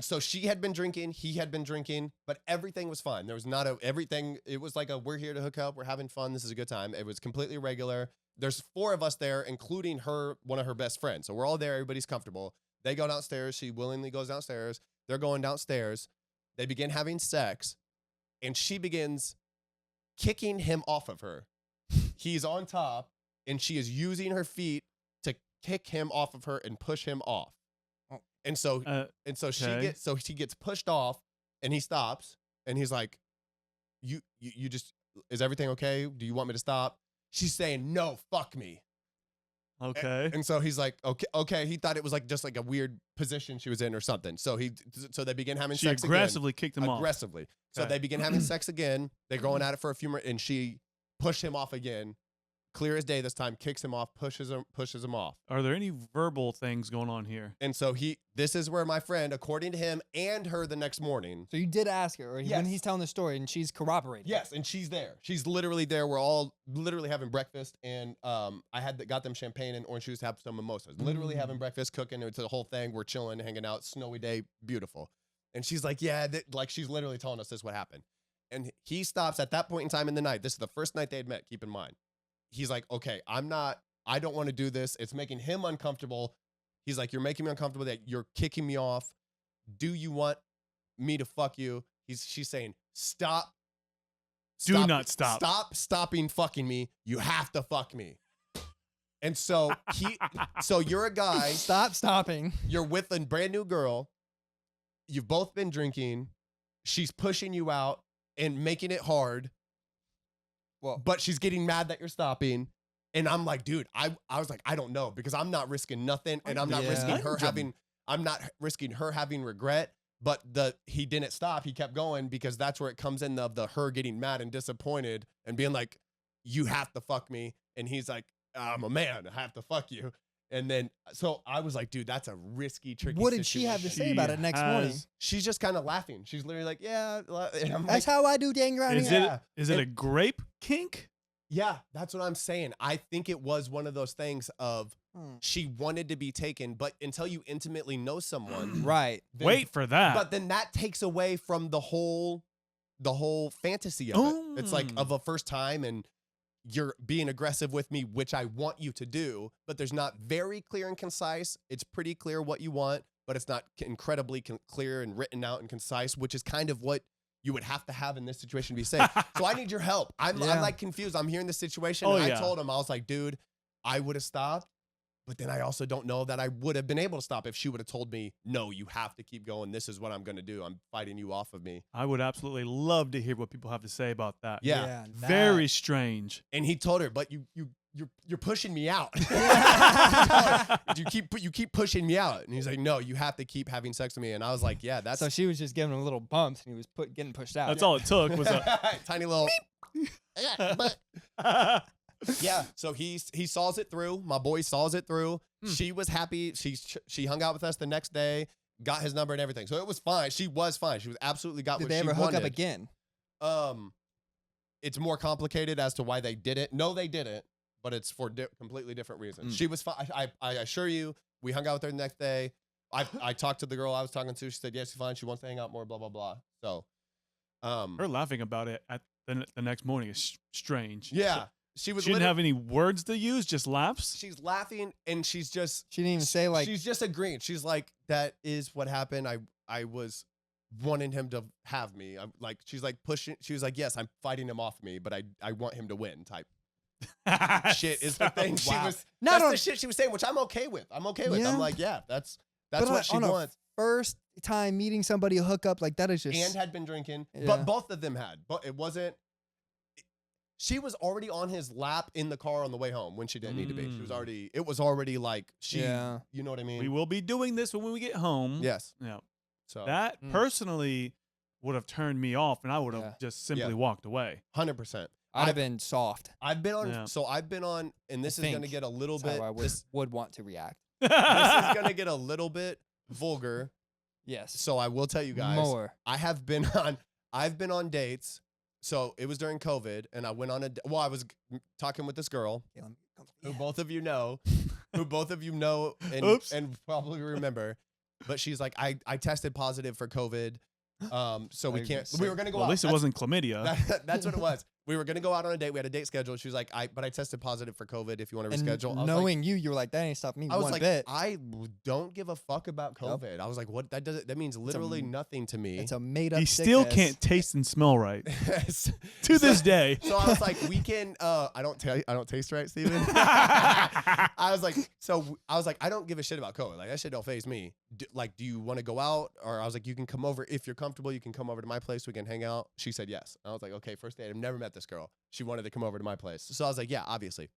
S3: so she had been drinking, he had been drinking, but everything was fine. There was it was like we're here to hook up, we're having fun, this is a good time. It was completely regular. There's 4 of us there, including one of her best friends. So we're all there, everybody's comfortable. They go downstairs, she willingly goes downstairs. They're going downstairs. They begin having sex, and she begins kicking him off of her. He's on top, and she is using her feet to kick him off of her and push him off. And so
S1: okay.
S3: she gets pushed off, and he stops, and he's like, you just, is everything okay? Do you want me to stop? She's saying, no, fuck me.
S1: Okay.
S3: And so he's like, okay. He thought it was like just like a weird position she was in or something. So they begin having sex again.
S1: She aggressively kicked him off.
S3: Aggressively. So
S1: Okay.
S3: they begin having sex again. They're going at it for a few minutes, and she pushed him off again. Clear as day this time, kicks him off, pushes him off.
S1: Are there any verbal things going on here?
S3: And so this is where my friend, according to him and her the next morning.
S2: So you did ask her, or
S3: Yes.
S2: when he's telling the story, and she's corroborating.
S3: Yes, and she's there. She's literally there. We're all literally having breakfast, and I got them champagne and orange juice, have some mimosas. Literally having breakfast, cooking. It's a whole thing. We're chilling, hanging out, snowy day, beautiful. And she's like, yeah, she's literally telling us this what happened. And he stops at that point in time in the night. This is the first night they had met, keep in mind. He's like, okay, I don't want to do this. It's making him uncomfortable. He's like, you're making me uncomfortable that you're kicking me off. Do you want me to fuck you? She's saying, stop.
S1: Do not stop.
S3: Stop stopping fucking me. You have to fuck me. And so you're a guy.
S2: Stop stopping.
S3: You're with a brand new girl. You've both been drinking. She's pushing you out and making it hard.
S2: Well,
S3: But she's getting mad that you're stopping. And I'm like, dude, I was like, I don't know, because I'm not risking nothing, and I'm not risking her having regret. But he didn't stop. He kept going, because that's where it comes in of her getting mad and disappointed and being like, you have to fuck me. And he's like, I'm a man, I have to fuck you. And then, so I was like, dude, that's a risky, tricky
S2: what did she have to say about it next morning?
S3: She's just kind of laughing. She's literally like, yeah. And I'm
S2: That's
S3: like,
S2: how I do dang around here.
S1: Is it a grape kink?
S3: yeah, that's what I'm saying. I think it was one of those things of she wanted to be taken, but until you intimately know someone.
S2: Right.
S1: Wait for that.
S3: But then that takes away from the whole fantasy of it. It's like of a first time, and you're being aggressive with me, which I want you to do, but there's not very clear and concise. It's pretty clear what you want, but it's not incredibly clear and written out and concise, which is kind of what you would have to have in this situation to be safe. So I need your help. I'm like confused. I'm hearing the situation.
S1: Oh,
S3: and
S1: yeah.
S3: I told him, I was like, dude, I would have stopped, but then I also don't know that I would have been able to stop if she would have told me, no, you have to keep going. This is what I'm going to do. I'm fighting you off of me.
S1: I would absolutely love to hear what people have to say about that.
S3: Yeah.
S1: Very strange.
S3: And he told her, but you're pushing me out. you keep pushing me out. And he's like, no, you have to keep having sex with me. And I was like, yeah, that's
S2: So she was just giving him little bumps, and he was getting pushed out.
S1: That's all it took was a
S3: tiny little. Yeah, but yeah. So he saws it through. My boy saws it through. She was happy. She hung out with us the next day, got his number and everything. So it was fine. She was fine. She was absolutely got
S2: Did
S3: what
S2: they
S3: she
S2: ever
S3: wanted.
S2: hook up again?
S3: It's more complicated as to why they did it. No, they didn't, but it's for completely different reasons. She was fine. I assure you, we hung out with her the next day. I talked to the girl I was talking to. She said, yes, she's fine. She wants to hang out more, blah, blah, blah. So,
S1: her laughing about it at the next morning is strange.
S3: yeah. She was.
S1: She didn't have any words to use, just laughs.
S3: She's laughing, and she's just.
S2: She didn't even say like.
S3: She's just agreeing. She's like, that is what happened. I was wanting him to have me. I'm like, she's like pushing. She was like, yes, I'm fighting him off me, but I want him to win. Type shit is the thing. She was. That's the shit she was saying, which I'm okay with. I'm
S2: Yeah.
S3: like, yeah, that's what she wants.
S2: First time meeting somebody a hookup, like that is just.
S3: And had been drinking,
S2: Yeah.
S3: but both of them had. But it wasn't. She was already on his lap in the car on the way home when she didn't need to be. She was already. It was already like she.
S2: Yeah.
S3: You know what I mean?
S1: We will be doing this when we get home.
S3: Yes.
S1: Yeah.
S3: So
S1: That personally would have turned me off, and I would have
S2: Yeah.
S1: just simply
S3: Yeah.
S1: walked away.
S3: 100%.
S2: I'd have been soft.
S3: I've been on, and this is going to get a little
S2: That's
S3: bit.
S2: how I would want to react.
S3: This is going to get a little bit vulgar.
S2: Yes.
S3: So I will tell you guys.
S2: More.
S3: I've been on dates. So it was during COVID, and I went on I was talking with this girl who both of you know, and probably remember. But she's like, I tested positive for COVID. So we can't. We were gonna go out.
S1: At least it wasn't chlamydia.
S3: That's what it was. We were gonna go out on a date. We had a date scheduled. She was like, but I tested positive for COVID. If you want to reschedule,
S2: and knowing you were like, that ain't stopped me one bit.
S3: I don't give a fuck about COVID. Yep. I was like, what? That means literally nothing to me.
S2: It's a made up.
S1: He still can't taste and smell right to this day.
S3: So I was like, we can. I don't taste right, Steven. I was like, I don't give a shit about COVID. Like that shit don't faze me. Do you want to go out? Or I was like, you can come over if you're comfortable. You can come over to my place. We can hang out. She said yes. I was like, okay, first date. I've never met this girl. She wanted to come over to my place. So I was like, yeah, obviously.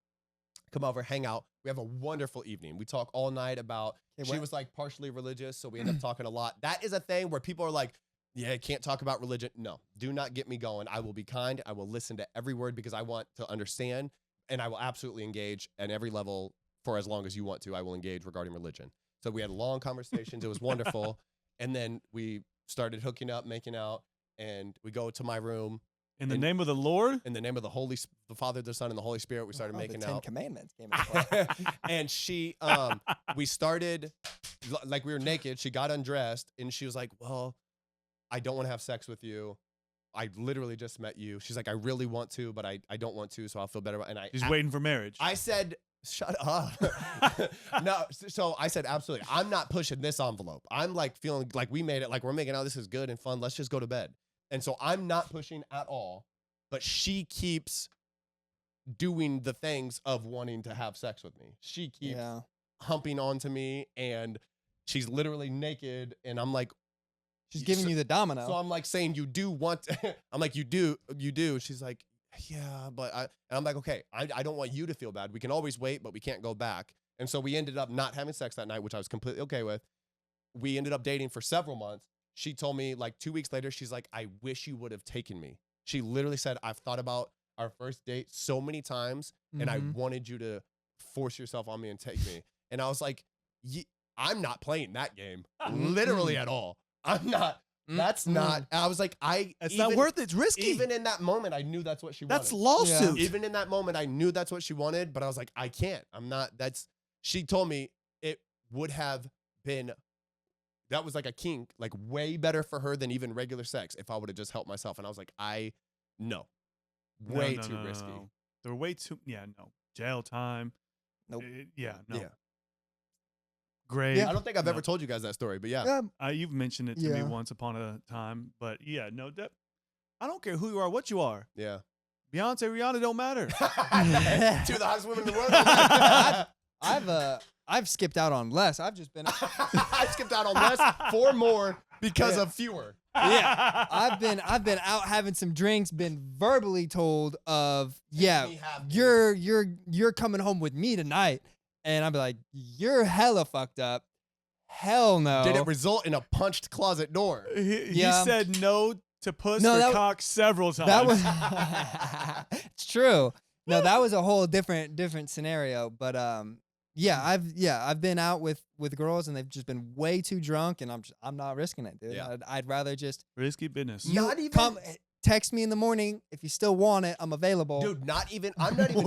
S3: Come over, hang out. We have a wonderful evening. We talk all night about, she was like partially religious, so we end up talking a lot. That is a thing where people are like, yeah, can't talk about religion. No, do not get me going. I will be kind. I will listen to every word because I want to understand, and I will absolutely engage at every level for as long as you want to. I will engage regarding religion. So we had long conversations. It was wonderful. And then we started hooking up, making out, and we go to my room.
S1: In the name of the Lord?
S3: In the name of the Father, the Son, and the Holy Spirit, we started making
S2: the
S3: out.
S2: 10 Commandments came into play.
S3: And she, we started, like we were naked. She got undressed, and she was like, well, I don't want to have sex with you. I literally just met you. She's like, I really want to, but I don't want to, so I'll feel better about it. And
S1: She's waiting for marriage.
S3: I said, shut up. No, so I said, absolutely. I'm not pushing this envelope. I'm like feeling like we made it, like we're making out. This is good and fun. Let's just go to bed. And so I'm not pushing at all, but she keeps doing the things of wanting to have sex with me. She keeps humping onto me, and she's literally naked, and I'm like,
S2: she's giving you the domino.
S3: So I'm like saying, you do want to, I'm like, you do. She's like, yeah, but and I'm like, okay, I don't want you to feel bad. We can always wait, but we can't go back. And so we ended up not having sex that night, which I was completely okay with. We ended up dating for several months. She told me like 2 weeks later, she's like, I wish you would have taken me. She literally said, I've thought about our first date so many times, and I wanted you to force yourself on me and take me. And I was like, I'm not playing that game, literally at all. I'm not. That's not. I was like,
S1: it's not worth it. It's risky.
S3: Even in that moment, I knew that's what she wanted.
S1: That's lawsuit.
S3: Yeah. Even in that moment, I knew that's what she wanted, but I was like, I can't. I'm not. She told me it would have been. That was like a kink, like way better for her than even regular sex if I would have just helped myself. And I was like, no. Way too risky.
S1: No. They're way too, no. Jail time.
S2: Nope.
S1: No.
S3: Yeah.
S1: Great.
S3: Yeah. I don't think I've ever told you guys that story, but yeah.
S1: You've mentioned it to me once upon a time, but I don't care who you are, what you are.
S3: Yeah.
S1: Beyonce, Rihanna don't matter.
S3: Two of the hottest women in the world.
S2: I've skipped out on less. I've just been.
S3: I skipped out on less for more because of fewer.
S2: Yeah, I've been out having some drinks. Been verbally told of you're coming home with me tonight, and I'd be like, you're hella fucked up. Hell no.
S3: Did it result in a punched closet door?
S1: He said no to puss or cock several times.
S2: That was. It's true. No, that was a whole different scenario, but I've been out with girls, and they've just been way too drunk, and I'm not risking it, dude.
S3: Yeah.
S2: I'd rather just
S1: risky business.
S3: Not even
S2: come text me in the morning if you still want it. I'm available,
S3: dude. I'm not even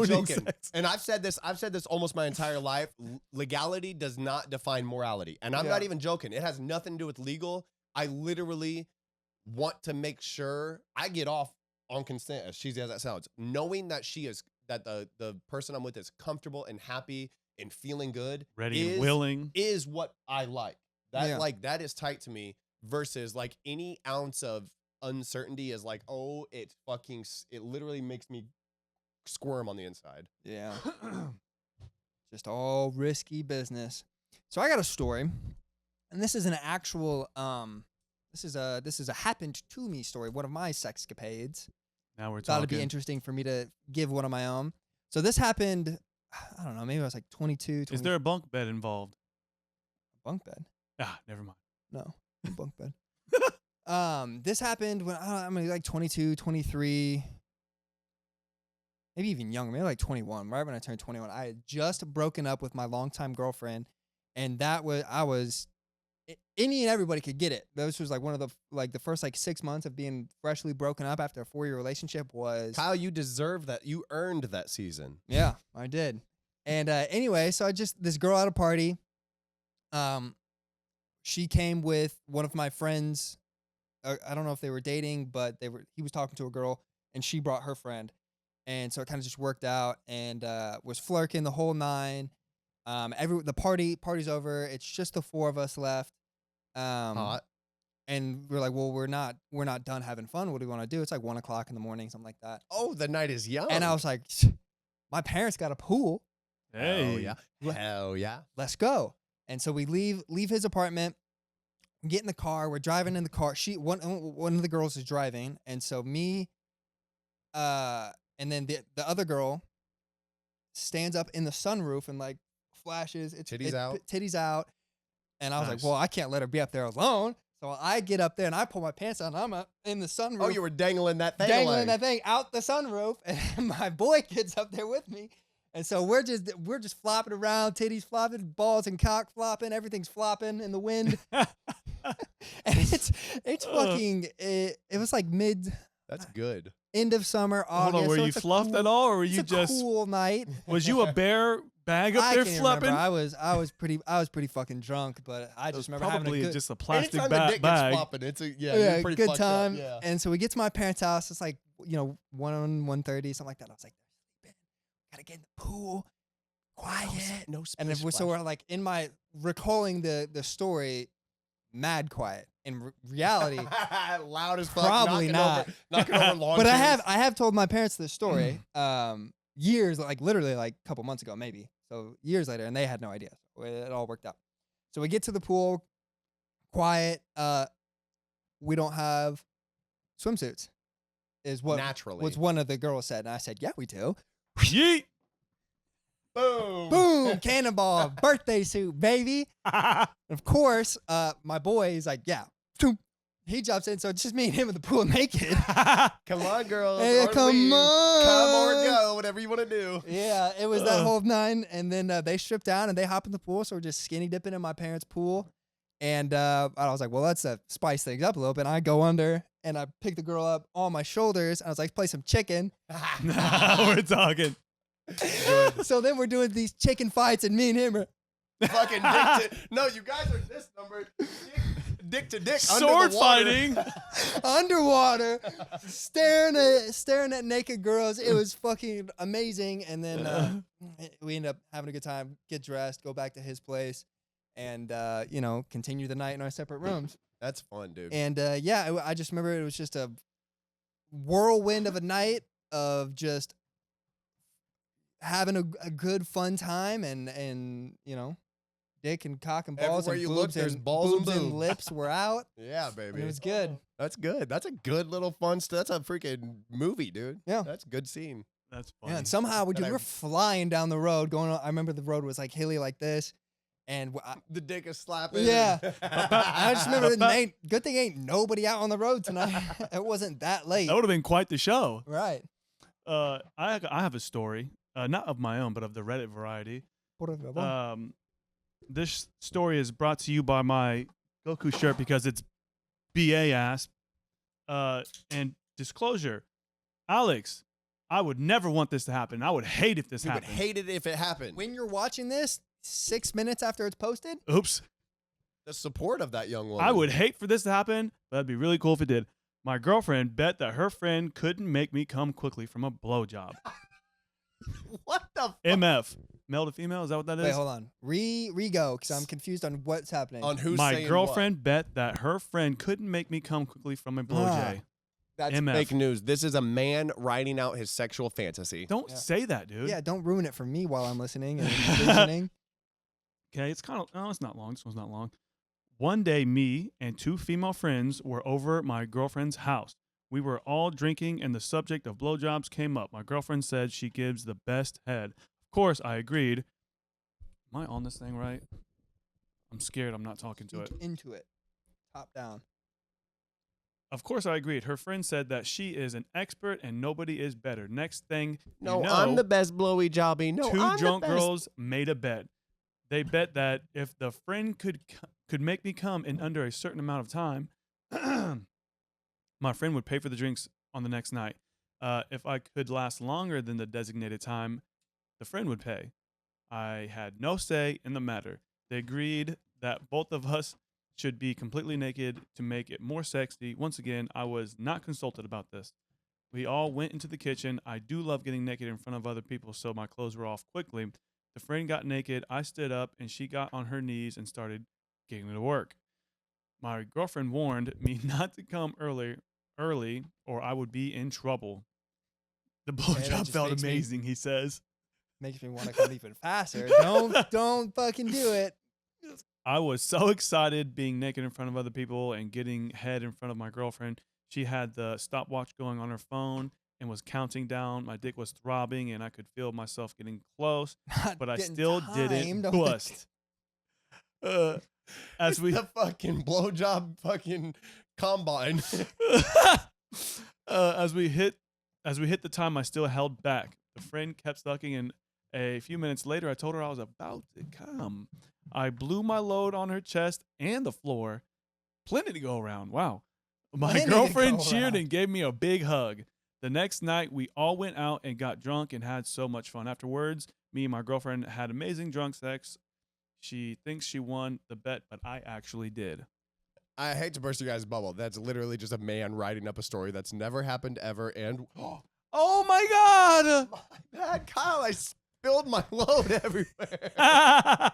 S3: joking. Sex. And I've said this almost my entire life. Legality does not define morality, and I'm not even joking. It has nothing to do with legal. I literally want to make sure I get off on consent, as cheesy as that sounds, knowing that the person I'm with is comfortable and happy and feeling good,
S1: ready and willing,
S3: is what I like. That is tight to me, versus like any ounce of uncertainty is like, it literally makes me squirm on the inside.
S2: Yeah. Just all risky business. So I got a story, and this is an actual this is a happened to me story, one of my sexcapades.
S1: Now we're talking.
S2: Thought it'd be interesting for me to give one of my own. So this happened, I don't know, maybe I was like 22.
S1: Is there a bunk bed involved?
S2: A bunk bed?
S1: Never mind.
S2: No, a bunk bed. This happened when I'm like 22, 23. maybe even younger, maybe like 21. Right when I turned 21, I had just broken up with my longtime girlfriend, and any and everybody could get it. This was like one of the first like 6 months of being freshly broken up after a 4-year relationship was.
S3: Kyle, you deserve that. You earned that season.
S2: Yeah, I did. And anyway, so this girl at a party, she came with one of my friends. I don't know if they were dating, but he was talking to a girl, and she brought her friend. And so it kind of just worked out, and was flirting the whole nine. The party's over. It's just the 4 of us left.
S3: Hot.
S2: And we're like, well, we're not done having fun. What do we want to do? It's like 1 o'clock in the morning, something like that.
S3: Oh, the night is young.
S2: And I was like, my parents got a pool.
S1: Hey.
S3: Oh, yeah. Hell yeah.
S2: Let's go. And so we leave his apartment, get in the car. We're driving in the car. One of the girls is driving. And so me, and then the other girl stands up in the sunroof and like flashes. Titties out. And I was like, well, I can't let her be up there alone. So I get up there and I pull my pants down. And I'm up in the sunroof.
S3: Oh, you were dangling that thing
S2: that thing out the sunroof. And my boy gets up there with me. And so we're just flopping around, titties flopping, balls and cock flopping, everything's flopping in the wind. And it's fucking. It was like
S3: That's good.
S2: End of summer, August.
S1: Hold on, were you fluffed at all, or were you just
S2: cool night?
S1: Was you a bare bag up there flopping?
S2: I was pretty fucking drunk, but I just remember
S1: probably
S2: having
S1: just a plastic
S3: Anytime the dick
S1: bag.
S3: gets flopping, it's a pretty
S2: good
S3: fucked
S2: time.
S3: Up, yeah.
S2: And so we get to my parents' house. It's like 1:30, something like that. I was like, gotta get in the pool, quiet,
S3: no
S2: and so we're like recalling the story, mad quiet. In reality,
S3: loud as fuck,
S2: probably not.
S3: Knocking over lawn
S2: But
S3: chairs.
S2: I have told my parents this story years, like literally like a couple months ago, maybe. So years later, and they had no idea. So it all worked out. So we get to the pool, quiet. We don't have swimsuits, is what
S3: naturally
S2: was one of the girls said, and I said, yeah, we do.
S1: Yeet.
S2: Boom, cannonball, birthday suit, baby. Of course, my boy is like, yeah. He jumps in, so it's just me and him in the pool naked.
S3: Come on, girls.
S2: Hey,
S3: or
S2: come
S3: leave.
S2: on.
S3: Come or go, whatever you want to do.
S2: Yeah, it was that whole 9. And then they strip down and they hop in the pool, so we're just skinny dipping in my parents' pool. And I was like, well, let's spice things up a little bit. And I go under, and I pick the girl up on my shoulders, and I was like, play some chicken.
S1: Now we're talking.
S2: So then we're doing these chicken fights, and me and him are
S3: Fucking dick to... No, you guys are this number. Dick to dick.
S1: Sword fighting.
S2: underwater, staring at naked girls. It was fucking amazing. And then we end up having a good time, get dressed, go back to his place, and continue the night in our separate rooms.
S3: That's fun, dude.
S2: And I just remember it was just a whirlwind of a night of just having a good fun time, and dick and cock and balls.
S3: Everywhere
S2: and
S3: you
S2: boobs
S3: look, there's
S2: and
S3: balls and
S2: boobs and
S3: boob.
S2: lips were out.
S3: Yeah, baby.
S2: And it was good.
S3: That's good. That's a good little fun stuff. That's a freaking movie, dude.
S2: Yeah.
S3: That's a good scene.
S1: That's funny.
S2: Yeah, and somehow we're flying down the road going on. I remember the road was like hilly like this, and
S3: The dick is slapping.
S2: yeah. I just remember good thing ain't nobody out on the road tonight. It wasn't that late.
S1: That would have been quite the show.
S2: Right.
S1: I have a story, not of my own, but of the Reddit variety. This story is brought to you by my Goku shirt because it's BA ass. And disclosure, Alex, I would never want this to happen. I would hate if this
S3: You would
S1: happened.
S3: hate it if it happened.
S2: When you're watching this 6 minutes after it's posted,
S1: Oops.
S3: The support of that young woman.
S1: I would hate for this to happen, but that'd be really cool if it did. My girlfriend bet that her friend couldn't make me come quickly from a blowjob.
S3: What the fuck?
S1: MF. Male to female? Is that what that is?
S2: wait, hold on. Re-go, because I'm confused on what's happening.
S3: On who's
S1: My
S3: saying
S1: girlfriend bet that her friend couldn't make me come quickly from a blowjay.
S3: what? That's
S1: MF.
S3: fake news. This is a man writing out his sexual fantasy.
S1: Don't
S2: Yeah.
S1: say that, dude.
S2: Yeah, don't ruin it for me while I'm listening and listening.
S1: Okay, it's kind of, no, it's not long. This one's not long. One day, me and 2 female friends were over at my girlfriend's house. We were all drinking, and the subject of blowjobs came up. My girlfriend said she gives the best head. Of course, I agreed. Am I on this thing right? I'm scared I'm not talking to it.
S2: Into it. Top down.
S1: Of course, I agreed. Her friend said that she is an expert and nobody is better. Next thing
S3: No,
S1: you know,
S3: I'm the best blowy jobby. No,
S1: two
S3: I'm
S1: drunk
S3: the best.
S1: girls made a bet. They bet that if the friend could make me come in under a certain amount of time, my friend would pay for the drinks on the next night. If I could last longer than the designated time, the friend would pay. I had no say in the matter. They agreed that both of us should be completely naked to make it more sexy. Once again, I was not consulted about this. We all went into the kitchen. I do love getting naked in front of other people, so my clothes were off quickly. The friend got naked. I stood up, and she got on her knees and started getting to work. My girlfriend warned me not to come early, or I would be in trouble. The
S2: that
S1: blowjob
S2: just
S1: felt
S2: makes me-
S1: amazing, he says.
S2: Makes me want to come even faster. Don't fucking do it.
S1: I was so excited being naked in front of other people and getting head in front of my girlfriend. She had the stopwatch going on her phone and was counting down. My dick was throbbing, and I could feel myself getting close,
S2: Not
S1: but I
S2: getting
S1: still
S2: timed
S1: didn't
S2: on the-
S1: bust. As we
S3: the fucking blowjob fucking combine.
S1: as we hit the time, I still held back. The friend kept sucking, and a few minutes later, I told her I was about to come. I blew my load on her chest and the floor. Plenty to go around. Wow. My
S2: Plenty to
S1: girlfriend
S2: go
S1: cheered
S2: around.
S1: and gave me a big hug. The next night, we all went out and got drunk and had so much fun. Afterwards, me and my girlfriend had amazing drunk sex. She thinks she won the bet, but I actually did.
S3: I hate to burst your guys' bubble. That's literally just a man writing up a story that's never happened ever. And
S1: Oh my God!
S3: my bad, Kyle. I spilled my load everywhere.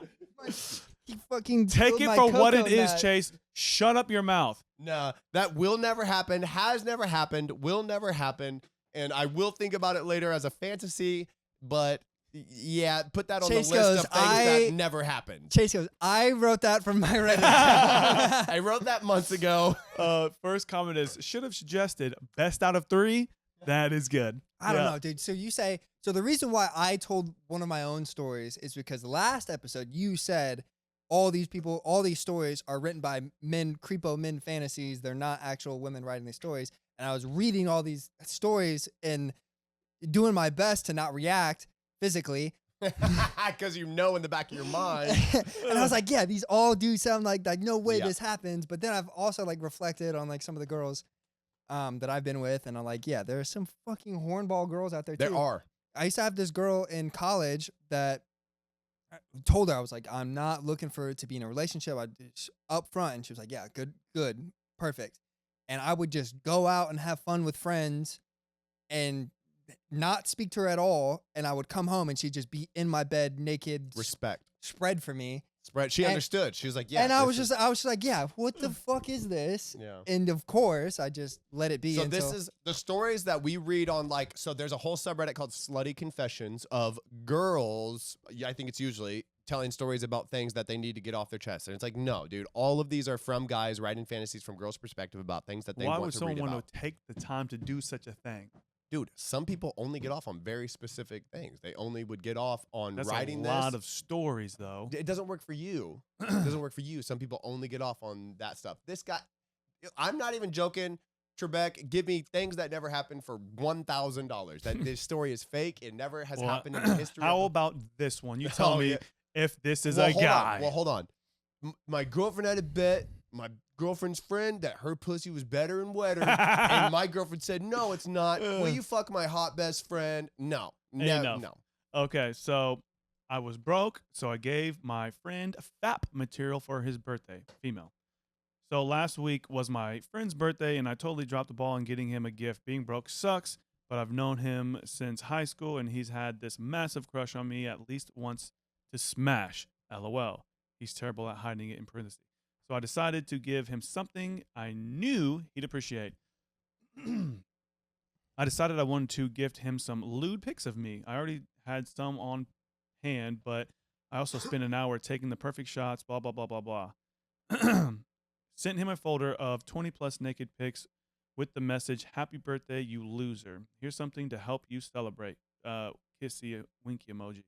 S2: He fucking
S1: Take
S2: spilled
S1: it
S2: my
S1: for what it
S2: cocoa
S1: is,
S2: nut.
S1: Chase. Shut up your mouth.
S3: Nah, that will never happen. Has never happened. Will never happen. And I will think about it later as a fantasy. But yeah, put that on
S2: Chase
S3: the list
S2: goes,
S3: of things that never happened.
S2: Chase goes, I wrote that from my Reddit.
S3: I wrote that months ago.
S1: First comment is, should have suggested best out of 3. That is good.
S2: I don't know, dude. So you say, so the reason why I told one of my own stories is because last episode you said all these people, all these stories are written by men, creepo men fantasies. They're not actual women writing these stories. And I was reading all these stories and doing my best to not react physically.
S3: Because you know in the back of your mind.
S2: And I was like, yeah, these all do sound like no way
S3: Yeah.
S2: this happens. But then I've also like reflected on like some of the girls that I've been with, and I'm like, yeah, there are some fucking hornball girls out there too.
S3: There are.
S2: I used to have this girl in college that I told her, I was like, I'm not looking for it to be in a relationship. I up front, and she was like, yeah, good, perfect. And I would just go out and have fun with friends and not speak to her at all. And I would come home and she'd just be in my bed naked,
S3: Respect.
S2: spread for me.
S3: Spread. She
S2: And-
S3: understood. She was like, yeah.
S2: and I
S3: this
S2: was
S3: is-
S2: just like, yeah, what the fuck is this?
S3: Yeah.
S2: And of course, I just let it be.
S3: So
S2: until,
S3: this is the stories that we read on, like, so there's a whole subreddit called Slutty Confessions of girls, I think it's usually, telling stories about things that they need to get off their chest. And it's like, no, dude, all of these are from guys writing fantasies from girls' perspective about things that they
S1: Why
S3: want
S1: would
S3: to
S1: someone
S3: read about.
S1: want to take the time to do such a thing?
S3: Dude, some people only get off on very specific things. They only would get off on
S1: That's
S3: writing
S1: a lot
S3: this.
S1: of stories, though.
S3: It doesn't work for you. It doesn't work for you. Some people only get off on that stuff. This guy, I'm not even joking. Trebek, give me things that never happened for $1,000. That this story is fake. It never has
S1: Well,
S3: happened in the history.
S1: How
S3: of
S1: about this one? You tell
S3: Oh,
S1: me
S3: yeah.
S1: if this is
S3: Well,
S1: a
S3: hold
S1: guy.
S3: On. Well, hold on. My girlfriend had a bet. My girlfriend's friend that her pussy was better and wetter. And my girlfriend said, no, it's not. Will you fuck my hot best friend? No. No.
S1: Enough.
S3: No.
S1: Okay, so I was broke, so I gave my friend FAP material for his birthday, female. So last week was my friend's birthday, and I totally dropped the ball on getting him a gift. Being broke sucks, but I've known him since high school, and he's had this massive crush on me at least once to smash. LOL. He's terrible at hiding it in parentheses. So I decided to give him something I knew he'd appreciate. I decided I wanted to gift him some lewd pics of me. I already had some on hand, but I also spent an hour taking the perfect shots, blah, blah, blah, blah, blah. Sent him a folder of 20 plus naked pics with the message, happy birthday, you loser. Here's something to help you celebrate. Kissy winky emoji.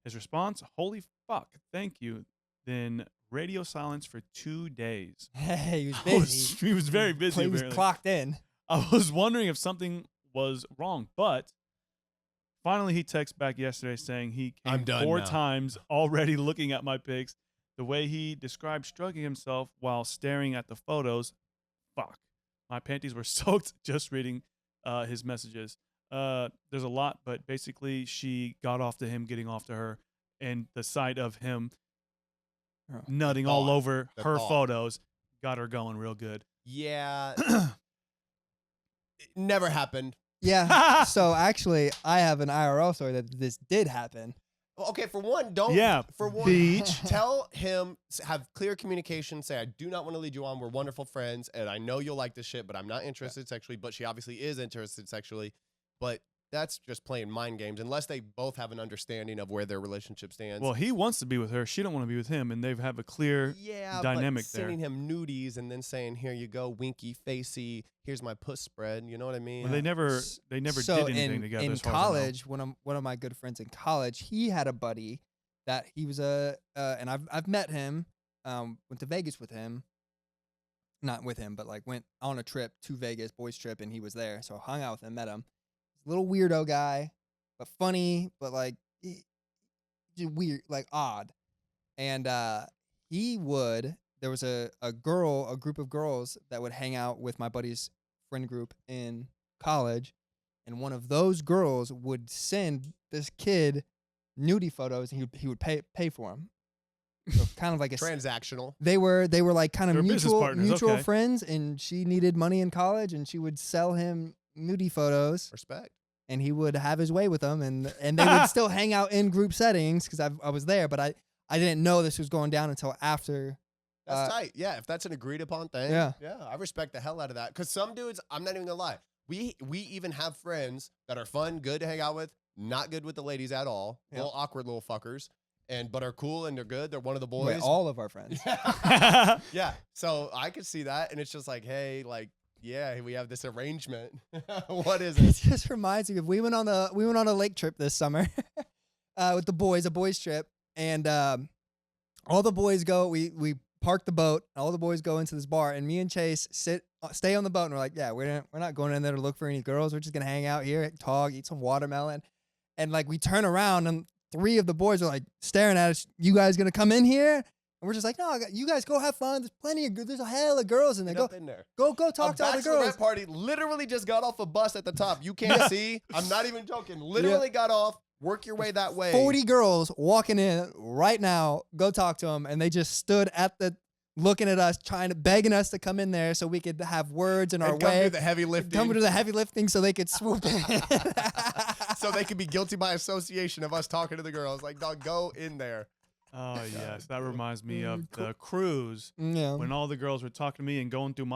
S1: His response, holy fuck, thank you. Then radio silence for 2 days.
S2: Hey, he was
S1: I
S2: busy.
S1: he was very busy.
S2: He was
S1: apparently.
S2: clocked in.
S1: I was wondering if something was wrong, but finally he texted back yesterday saying he came
S3: I'm done
S1: 4
S3: now.
S1: times already looking at my pics. The way he described stroking himself while staring at the photos, fuck. My panties were soaked just reading his messages. There's a lot, but basically she got off to him getting off to her, and the sight of him nutting all over her photos got her going real good.
S3: Yeah. It never happened.
S2: Yeah. So actually, I have an IRL story that this did happen.
S3: Okay, for one, don't.
S1: Yeah,
S3: For one,
S1: beach.
S3: tell him, have clear communication. Say, I do not want to lead you on. We're wonderful friends, and I know you'll like this shit, but I'm not interested sexually. But she obviously is interested sexually. But that's just playing mind games, unless they both have an understanding of where their relationship stands.
S1: Well, he wants to be with her. She don't want to be with him, and they have a clear dynamic
S3: but
S1: there.
S3: sending him nudies and then saying, "Here you go, winky, facey. Here's my puss spread." You know what I mean?
S1: Well, they never
S2: So
S1: did anything together.
S2: in
S1: as far as I know.
S2: college, one of my good friends in college, he had a buddy that he was and I've met him. Went to Vegas with him. Not with him, but like went on a trip to Vegas, boys trip, and he was there. So I hung out with him, met him. Little weirdo guy, but funny, but like just weird, like odd. And there was a group of girls that would hang out with my buddy's friend group in college, and one of those girls would send this kid nudie photos, and he would pay for them. So kind of like a
S3: transactional.
S2: They were like kind of
S1: They're business partners,
S2: mutual
S1: okay.
S2: friends, and she needed money in college, and she would sell him nudie photos,
S3: Respect.
S2: and he would have his way with them, and they would still hang out in group settings because I was there, but I didn't know this was going down until after.
S3: That's tight. Yeah, if that's an agreed upon thing.
S2: Yeah.
S3: I respect the hell out of that. Because some dudes, I'm not even gonna lie, we even have friends that are fun, good to hang out with, not good with the ladies at all, little awkward little fuckers, but are cool and they're good. They're one of the boys.
S2: Wait, all of our friends.
S3: Yeah. So I could see that, and it's just like, hey, like, yeah, we have this arrangement. What is
S2: It
S3: it?
S2: just reminds me of we went on a lake trip this summer with the boys, a boys trip, and all the boys go. We park the boat. All the boys go into this bar, and me and Chase stay on the boat, and we're like, yeah, we're not going in there to look for any girls. We're just gonna hang out here, talk, eat some watermelon, and like we turn around, and 3 of the boys are like staring at us. You guys gonna come in here? And we're just like, no, you guys go have fun. There's a hell of girls in there.
S3: Get up in there.
S2: Go talk to all the girls.
S3: Bachelorette party literally just got off a bus at the top. You can't see. I'm not even joking. Literally got off. Work your way that way.
S2: 40 girls walking in right now. Go talk to them, and they just stood at looking at us, begging us to come in there so we could have words in our
S3: And come
S2: way.
S3: do the heavy lifting.
S2: Come to the heavy lifting so they could swoop in.
S3: So they could be guilty by association of us talking to the girls. Like, dog, go in there.
S1: Oh, yes. That reminds me of the cruise
S2: Yeah.
S1: when all the girls were talking to me and going through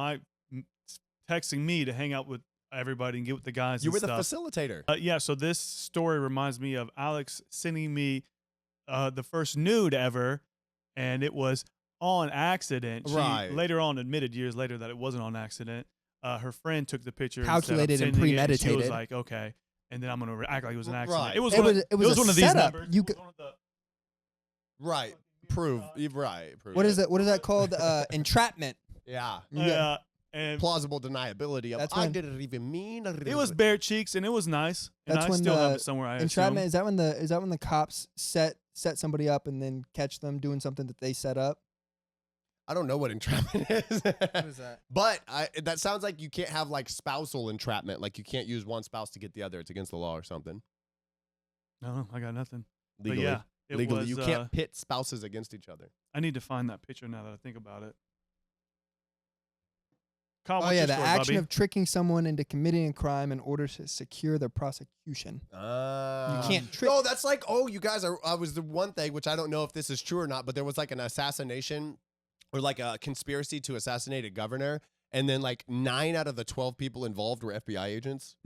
S1: texting me to hang out with everybody and get with the guys
S3: You
S1: and
S3: were the
S1: stuff.
S3: facilitator.
S1: Yeah, so this story reminds me of Alex sending me the first nude ever, and it was on accident. She
S3: Right.
S1: later on admitted years later that it wasn't on accident. Her friend took the picture.
S2: Calculated and
S1: She was
S2: premeditated.
S1: like, okay. And then I'm going to act like it was an accident.
S3: Right.
S1: It was,
S2: It
S1: one,
S2: was-
S1: of,
S2: it was a
S1: one of these
S2: setup.
S1: numbers.
S2: You
S1: It was
S2: could-
S1: one of the-
S3: Right. Prove. Right. Prove
S2: What
S3: it.
S2: is that? What is that called? Entrapment.
S3: Yeah.
S1: Yeah. And
S3: Plausible deniability of,
S2: That's
S3: I
S2: when-
S3: didn't even mean.
S1: it was bare cheeks, and it was nice. And
S2: That's
S1: I
S2: when
S1: still have
S2: the
S1: it somewhere, I
S2: Entrapment
S1: assume.
S2: is that when the cops set somebody up and then catch them doing something that they set up?
S3: I don't know what entrapment is.
S2: What is that?
S3: But that sounds like you can't have like spousal entrapment. Like you can't use one spouse to get the other. It's against the law or something.
S1: No, I got nothing.
S3: Legally.
S1: But yeah, it
S3: Legally.
S1: was,
S3: You can't pit spouses against each other.
S1: I need to find that picture now that I think about it. Kyle,
S2: Oh
S1: what's
S2: yeah,
S1: your
S2: the
S1: story,
S2: action
S1: Bubby?
S2: of tricking someone into committing a crime in order to secure their prosecution. You can't trick.
S3: No, that's like, you guys are. I was the one thing, which I don't know if this is true or not, but there was like an assassination or like a conspiracy to assassinate a governor. And then like 9 out of the 12 people involved were FBI agents.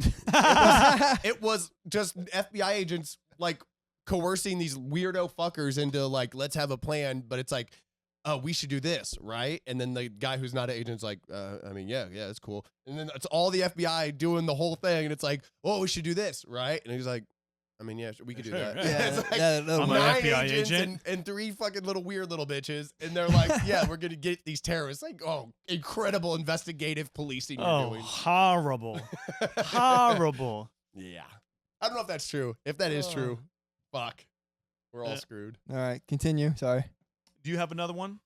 S3: It was just FBI agents like coercing these weirdo fuckers into like, let's have a plan. But it's like, we should do this, right? And then the guy who's not an agent's like, I mean, yeah, it's cool. And then it's all the FBI doing the whole thing. And it's like, we should do this, right? And he's like, I mean, yeah, we could do
S1: Sure,
S3: that.
S1: yeah.
S3: It's like
S2: Yeah,
S1: I'm an
S3: 9
S1: FBI
S3: agents
S1: agent.
S3: and 3 fucking little weird little bitches, and they're like, yeah, we're gonna get these terrorists. Like, oh, incredible investigative policing you're
S1: Oh,
S3: doing.
S1: horrible. Horrible.
S3: Yeah, I don't know if that's true. If that is
S1: Oh.
S3: true, fuck, we're all
S1: Yeah.
S3: screwed.
S2: All right, continue. Sorry.
S1: Do you have another one?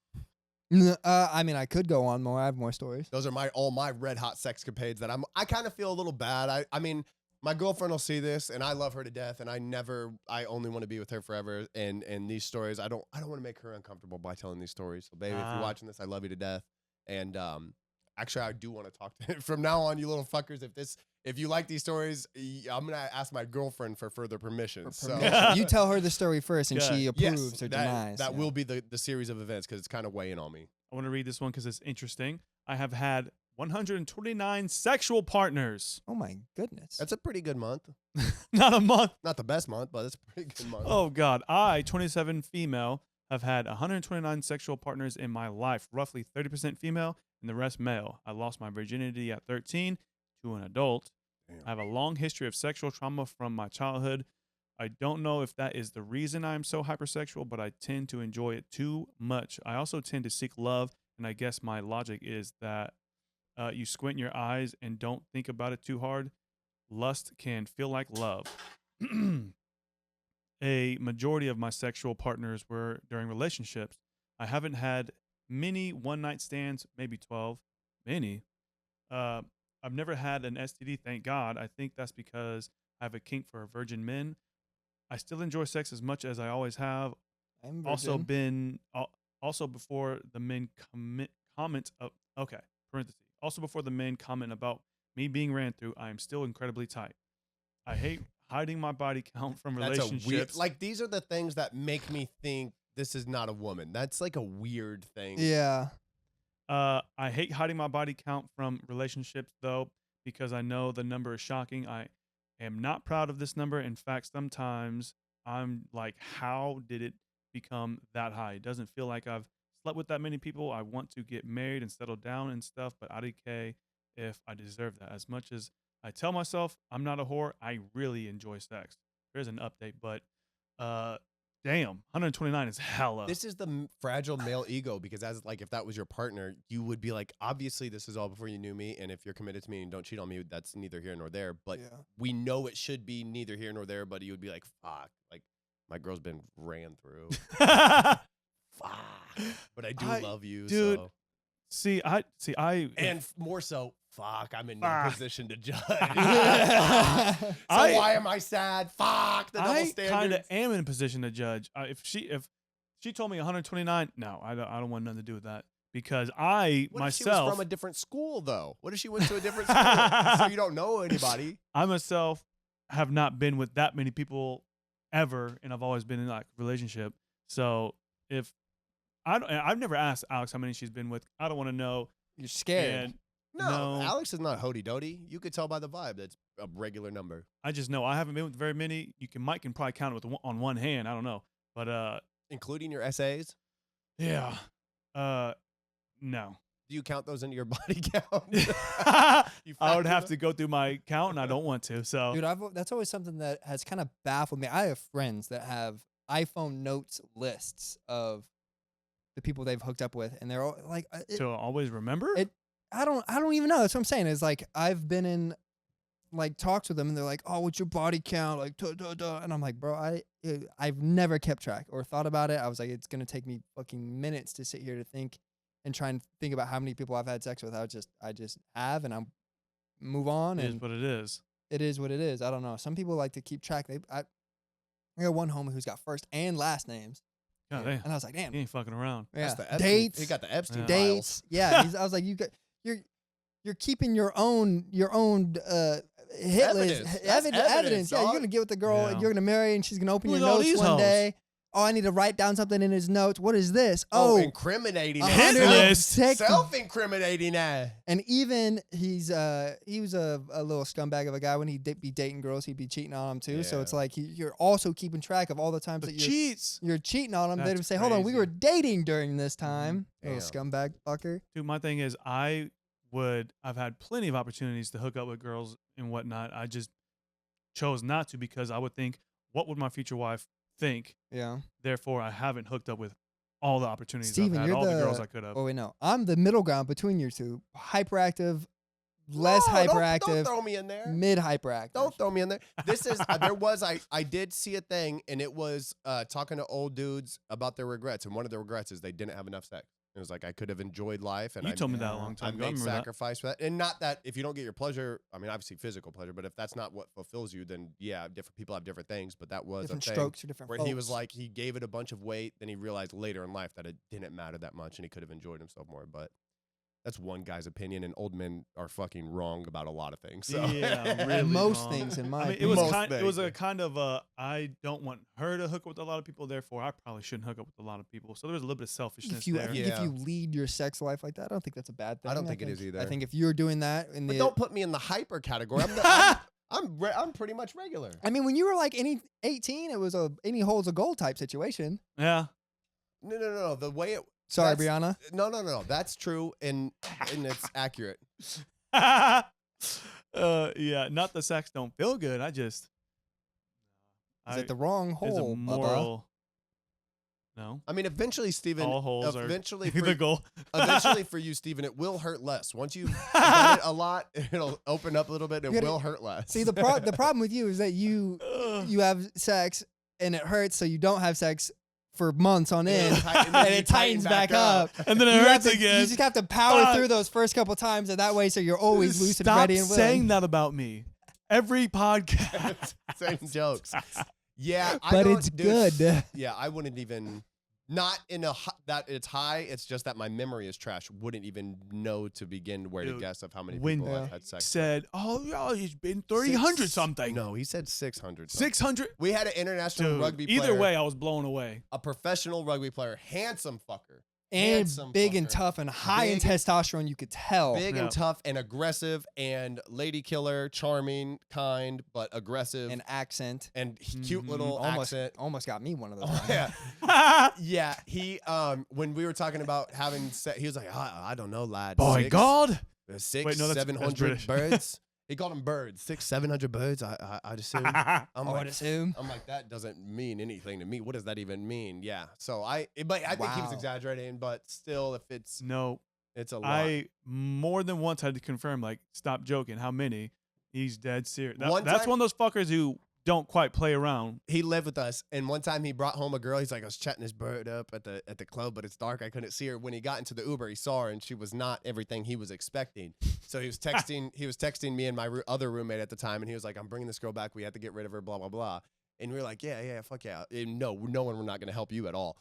S2: I mean, I could go on more. I have more stories.
S3: Those are all my red hot sexcapades that I kind of feel a little bad. I mean, my girlfriend will see this, and I love her to death, and I only want to be with her forever. And these stories, I don't want to make her uncomfortable by telling these stories. So, baby, if you're watching this, I love you to death. And actually, I do want to talk to from now on, you little fuckers. If you like these stories, I'm gonna ask my girlfriend for further permission. So
S2: You tell her the story first, and she
S1: Good.
S2: approves or denies.
S3: that
S2: yeah.
S3: will be the series of events because it's kind of weighing on me.
S1: I want to read this one because it's interesting. I have had 129 sexual partners.
S2: Oh my goodness.
S3: That's a pretty good month.
S1: Not a month.
S3: Not the best month, but it's a pretty good month.
S1: Oh, God. I, 27 female, have had 129 sexual partners in my life, roughly 30% female and the rest male. I lost my virginity at 13 to an adult.
S3: Damn.
S1: I have a long history of sexual trauma from my childhood. I don't know if that is the reason I am so hypersexual, but I tend to enjoy it too much. I also tend to seek love, and I guess my logic is that you squint your eyes and don't think about it too hard. Lust can feel like love. A majority of my sexual partners were during relationships. I haven't had many one-night stands, maybe 12. Many. I've never had an STD, thank God. I think that's because I have a kink for virgin men. I still enjoy sex as much as I always have.
S2: I'm
S1: Also
S2: virgin.
S1: also before the men comment also before the men comment about me being ran through, I am still incredibly tight. I hate hiding my body count from relationships.
S3: That's a weird, like, these are the things that make me think this is not a woman. That's like a weird thing.
S2: Yeah.
S1: I hate hiding my body count from relationships, though, because I know the number is shocking. I am not proud of this number. In fact, sometimes I'm like, how did it become that high? It doesn't feel like I've slept with that many people. I want to get married and settle down and stuff, but IDK if I deserve that. As much as I tell myself I'm not a whore, I really enjoy sex. There's an update, but damn, 129 is hella.
S3: This is the fragile male ego, because as like if that was your partner, you would be like, obviously this is all before you knew me, and if you're committed to me and don't cheat on me, that's neither here nor there. But
S2: Yeah.
S3: we know it should be neither here nor there. But you would be like, fuck, like my girl's been ran through. Fuck, but I do love you,
S1: dude.
S3: So.
S1: And
S3: More so, fuck, I'm in no
S1: Fuck.
S3: position to judge.
S2: Yeah.
S3: So why am I sad? Fuck, the double
S1: I kind
S3: standards.
S1: of am in a position to judge. If she told me 129, no, I don't want nothing to do with that, because I
S3: What if she
S1: myself
S3: was from a different school, though? What if she went to a different school? So you don't know anybody.
S1: I myself have not been with that many people ever, and I've always been in like a relationship. So if I've never asked Alex how many she's been with. I don't want to know.
S2: You're scared.
S1: And
S3: No, Alex is not hody-doty. You could tell by the vibe that's a regular number.
S1: I just know I haven't been with very many. Mike can probably count it on one hand. I don't know, but
S3: Including your essays?
S1: yeah, no.
S3: Do you count those into your body count?
S1: I would have to go through my count, and I don't want to. So
S2: Dude, that's always something that has kind of baffled me. I have friends that have iPhone notes lists of the people they've hooked up with, and they're all like,
S1: to always remember.
S2: I don't even know. That's what I'm saying. Is like I've been in like talks with them, and they're like, "Oh, what's your body count?" Like, and I'm like, "Bro, I've never kept track or thought about it." I was like, "It's gonna take me fucking minutes to sit here to think and try and think about how many people I've had sex with." I just have, and I'm move on.
S1: It
S2: And
S1: is what it is.
S2: it is what it is. I don't know. Some people like to keep track. I got one homie who's got first and last names,
S1: God damn.
S2: and I was like, "Damn,
S1: He ain't fucking around.
S2: yeah,
S3: That's the Epstein.
S2: dates,
S3: He got the Epstein
S1: Yeah.
S2: dates, yeah." I was like, you're keeping your own hit
S3: Evidence.
S2: list,
S3: That's
S2: evidence.
S3: evidence,
S2: Yeah, you're
S3: dog.
S2: gonna get with the girl
S1: Yeah.
S2: you're gonna marry, and she's gonna open
S1: Look
S2: your
S1: at all
S2: notes
S1: these
S2: one
S1: hoes.
S2: day. Oh, I need to write down something in his notes. What is this?
S3: Oh,
S2: Oh,
S3: incriminating.
S1: 106.
S3: Self-incriminating.
S2: and even he was a little scumbag of a guy. When he'd be dating girls, he'd be cheating on them too. So
S3: Yeah.
S2: it's like you're also keeping track of all the times
S1: The
S2: that
S1: cheats.
S2: you're cheating on them. They'd
S1: That's
S2: say, "Hold on, we
S1: crazy.
S2: were dating during this time." Little
S3: Damn.
S2: scumbag fucker.
S1: Dude, my thing is I've had plenty of opportunities to hook up with girls and whatnot. I just chose not to, because I would think, what would my future wife think?
S2: Yeah.
S1: Therefore, I haven't hooked up with all the opportunities
S2: Steven,
S1: I've had,
S2: you're
S1: all the
S2: the-
S1: girls I could have.
S2: Oh wait, no. I'm the middle ground between you two. Hyperactive, less hyperactive,
S3: Don't throw me in there.
S2: mid hyperactive.
S3: Don't throw me in there. This is I did see a thing, and it was talking to old dudes about their regrets, and one of the regrets is they didn't have enough sex. It was like I could have enjoyed life, and
S1: You
S3: I
S1: told me that a long
S3: I
S1: time ago. I
S3: made
S1: remember that.
S3: sacrifice for that. And not that if you don't get your pleasure, I mean, obviously physical pleasure, but if that's not what fulfills you, then yeah, different people have different things. But that was
S2: Different
S3: a thing
S2: strokes for different
S3: where
S2: folks.
S3: he was like, he gave it a bunch of weight, then he realized later in life that it didn't matter that much, and he could have enjoyed himself more. But that's one guy's opinion, and old men are fucking wrong about a lot of things. So.
S1: Yeah, really
S2: most
S1: wrong.
S2: things in my
S1: I mean, it
S2: opinion.
S1: was
S3: Most
S1: it was a
S3: things.
S1: kind of I don't want her to hook up with a lot of people, therefore I probably shouldn't hook up with a lot of people. So there was a little bit of selfishness
S2: if you
S1: there.
S2: I think
S3: Yeah.
S2: if you lead your sex life like that, I don't think that's a bad thing.
S3: I don't think it is either.
S2: I think if you're doing that in
S3: But
S2: the
S3: don't put me in the hyper category. I'm pretty much regular.
S2: I mean, when you were like 18, it was a any hole's a goal type situation.
S1: Yeah.
S3: No. The way it.
S2: Sorry,
S3: That's-
S2: Brianna.
S3: No. That's true, and it's accurate.
S1: Yeah, not the sex don't feel good. I just
S2: Is it the wrong
S1: it's
S2: hole,
S1: a
S2: Bubba?
S1: moral. No.
S3: I mean, eventually, Steven.
S1: All holes are
S3: Eventually,
S1: the
S3: for,
S1: goal.
S3: eventually for you, Steven, it will hurt less. Once you've done it a lot, it'll open up a little bit. It
S2: You gotta-
S3: will hurt less.
S2: See, the problem with you is that you have sex and it hurts, so you don't have sex for months on end, and it tightens back up.
S1: And then it
S2: You have
S1: hurts
S2: to-
S1: again.
S2: You just have to power
S1: Fuck.
S2: through those first couple times, and that way, so you're always lucid,
S1: Stop
S2: ready, and willing.
S1: saying that about me. Every podcast.
S3: Same jokes. Yeah, I
S2: But
S3: don't,
S2: it's
S3: dude,
S2: good.
S3: Yeah, I wouldn't even. Not in a that it's high. It's just that my memory is trash. Wouldn't even know to begin where to
S1: Dude,
S3: guess of how many
S1: when
S3: people
S2: Yeah.
S3: I've had sex. with.
S1: Said, oh, yeah, he's been 300
S3: Six-
S1: something.
S3: No, he said 600.
S1: 600.
S3: We had an international
S1: Dude,
S3: rugby player.
S1: either way, I was blown away.
S3: A professional rugby player, handsome fucker.
S2: And
S3: Handsome
S2: big and
S3: fucker.
S2: tough and high in
S3: Big-
S2: testosterone, you could tell.
S3: Big
S1: Yeah.
S3: and tough and aggressive and lady killer, charming, kind, but aggressive
S2: And accent.
S3: and cute little
S2: Almost,
S3: accent.
S2: almost got me one of those.
S3: Oh,
S2: times.
S3: yeah. Yeah, he when we were talking about having sex, he was like, I don't know, lad.
S1: By God.
S3: 600,
S1: Wait, no, that's
S3: 700
S1: British.
S3: birds. He called them birds. 600-700 birds. I'd assume. I'm
S2: I would assume.
S3: I'm like, that doesn't mean anything to me. What does that even mean? Yeah. So but I think he was
S2: Wow.
S3: exaggerating, but still, if it's
S1: No,
S3: a lot.
S1: I more than once had to confirm, like, stop joking. How many? He's dead serious.
S3: One
S1: That's
S3: time-
S1: one of those fuckers who don't quite play around.
S3: He lived with us, and one time he brought home a girl. He's like, I was chatting this bird up at the club, but it's dark. I couldn't see her. When he got into the Uber, he saw her, and she was not everything he was expecting. So he was texting. He was texting me and my other roommate at the time, and he was like, I'm bringing this girl back. We had to get rid of her. Blah blah blah. And we were like, yeah, fuck yeah. And no one, we're not gonna help you at all.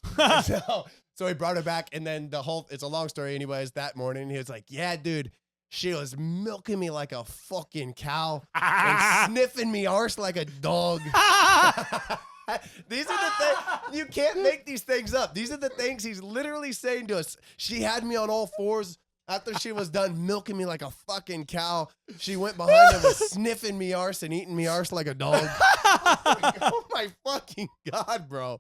S3: so he brought her back, and then it's a long story. Anyways, that morning he was like, yeah, dude. She was milking me like a fucking cow and sniffing me arse like a dog. These are the things. You can't make these things up. These are the things he's literally saying to us. She had me on all fours after she was done milking me like a fucking cow. She went behind him and sniffing me arse and eating me arse like a dog. Oh my fucking God, bro.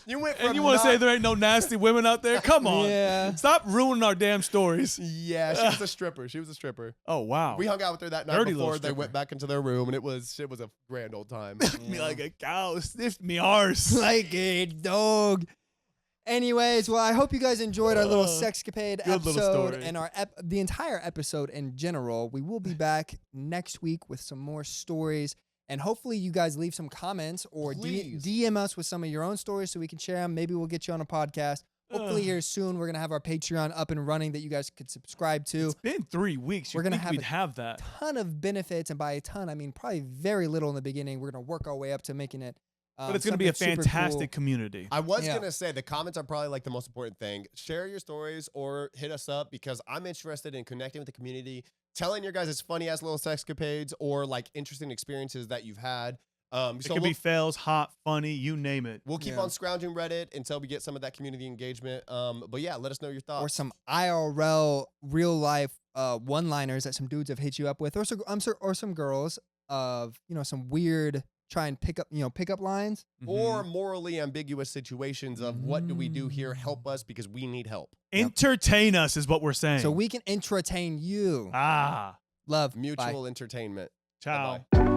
S3: You went from
S1: And you want to say there ain't no nasty women out there? Come on.
S2: Yeah.
S1: Stop ruining our damn stories.
S3: Yeah, she was a stripper. She was a stripper.
S1: Oh, wow.
S3: We hung out with her that night
S1: Dirty little
S3: before they
S1: stripper.
S3: went back into their room, and it was a grand old time.
S1: me like a cow. Sniffed me arse.
S2: Like a dog. Anyways, well, I hope you guys enjoyed our little sexcapade
S1: good little
S2: episode
S1: story.
S2: and our the entire episode in general. We will be back next week with some more stories, and hopefully you guys leave some comments or
S3: Please.
S2: DM us with some of your own stories so we can share them. Maybe we'll get you on a podcast. Hopefully here soon we're gonna have our Patreon up and running that you guys could subscribe to.
S1: It's been 3 weeks.
S2: We're gonna
S1: think
S2: have
S1: we'd
S2: a
S1: have that.
S2: Ton of benefits, and by a ton I mean probably very little in the beginning. We're gonna work our way up to making it.
S1: But it's going to be a
S2: something super
S1: fantastic
S2: cool.
S1: community.
S3: I was
S2: Yeah.
S3: gonna say the comments are probably like the most important thing. Share your stories or hit us up because I'm interested in connecting with the community, telling your guys' funny ass little sexcapades or like interesting experiences that you've had.
S1: It
S3: So
S1: could be fails, hot, funny, you name it.
S3: we'll keep
S2: Yeah.
S3: on scrounging Reddit until we get some of that community engagement. But yeah, let us know your thoughts.
S2: Or some IRL real life one-liners that some dudes have hit you up with, or some girls of some weird try and pick up lines.
S3: or morally ambiguous situations of what do we do here? Help us because we need help.
S1: Entertain us is what we're saying.
S2: So we can entertain you.
S1: Ah,
S2: Love.
S3: Mutual
S2: Bye.
S3: entertainment.
S1: ciao.
S3: Bye-bye.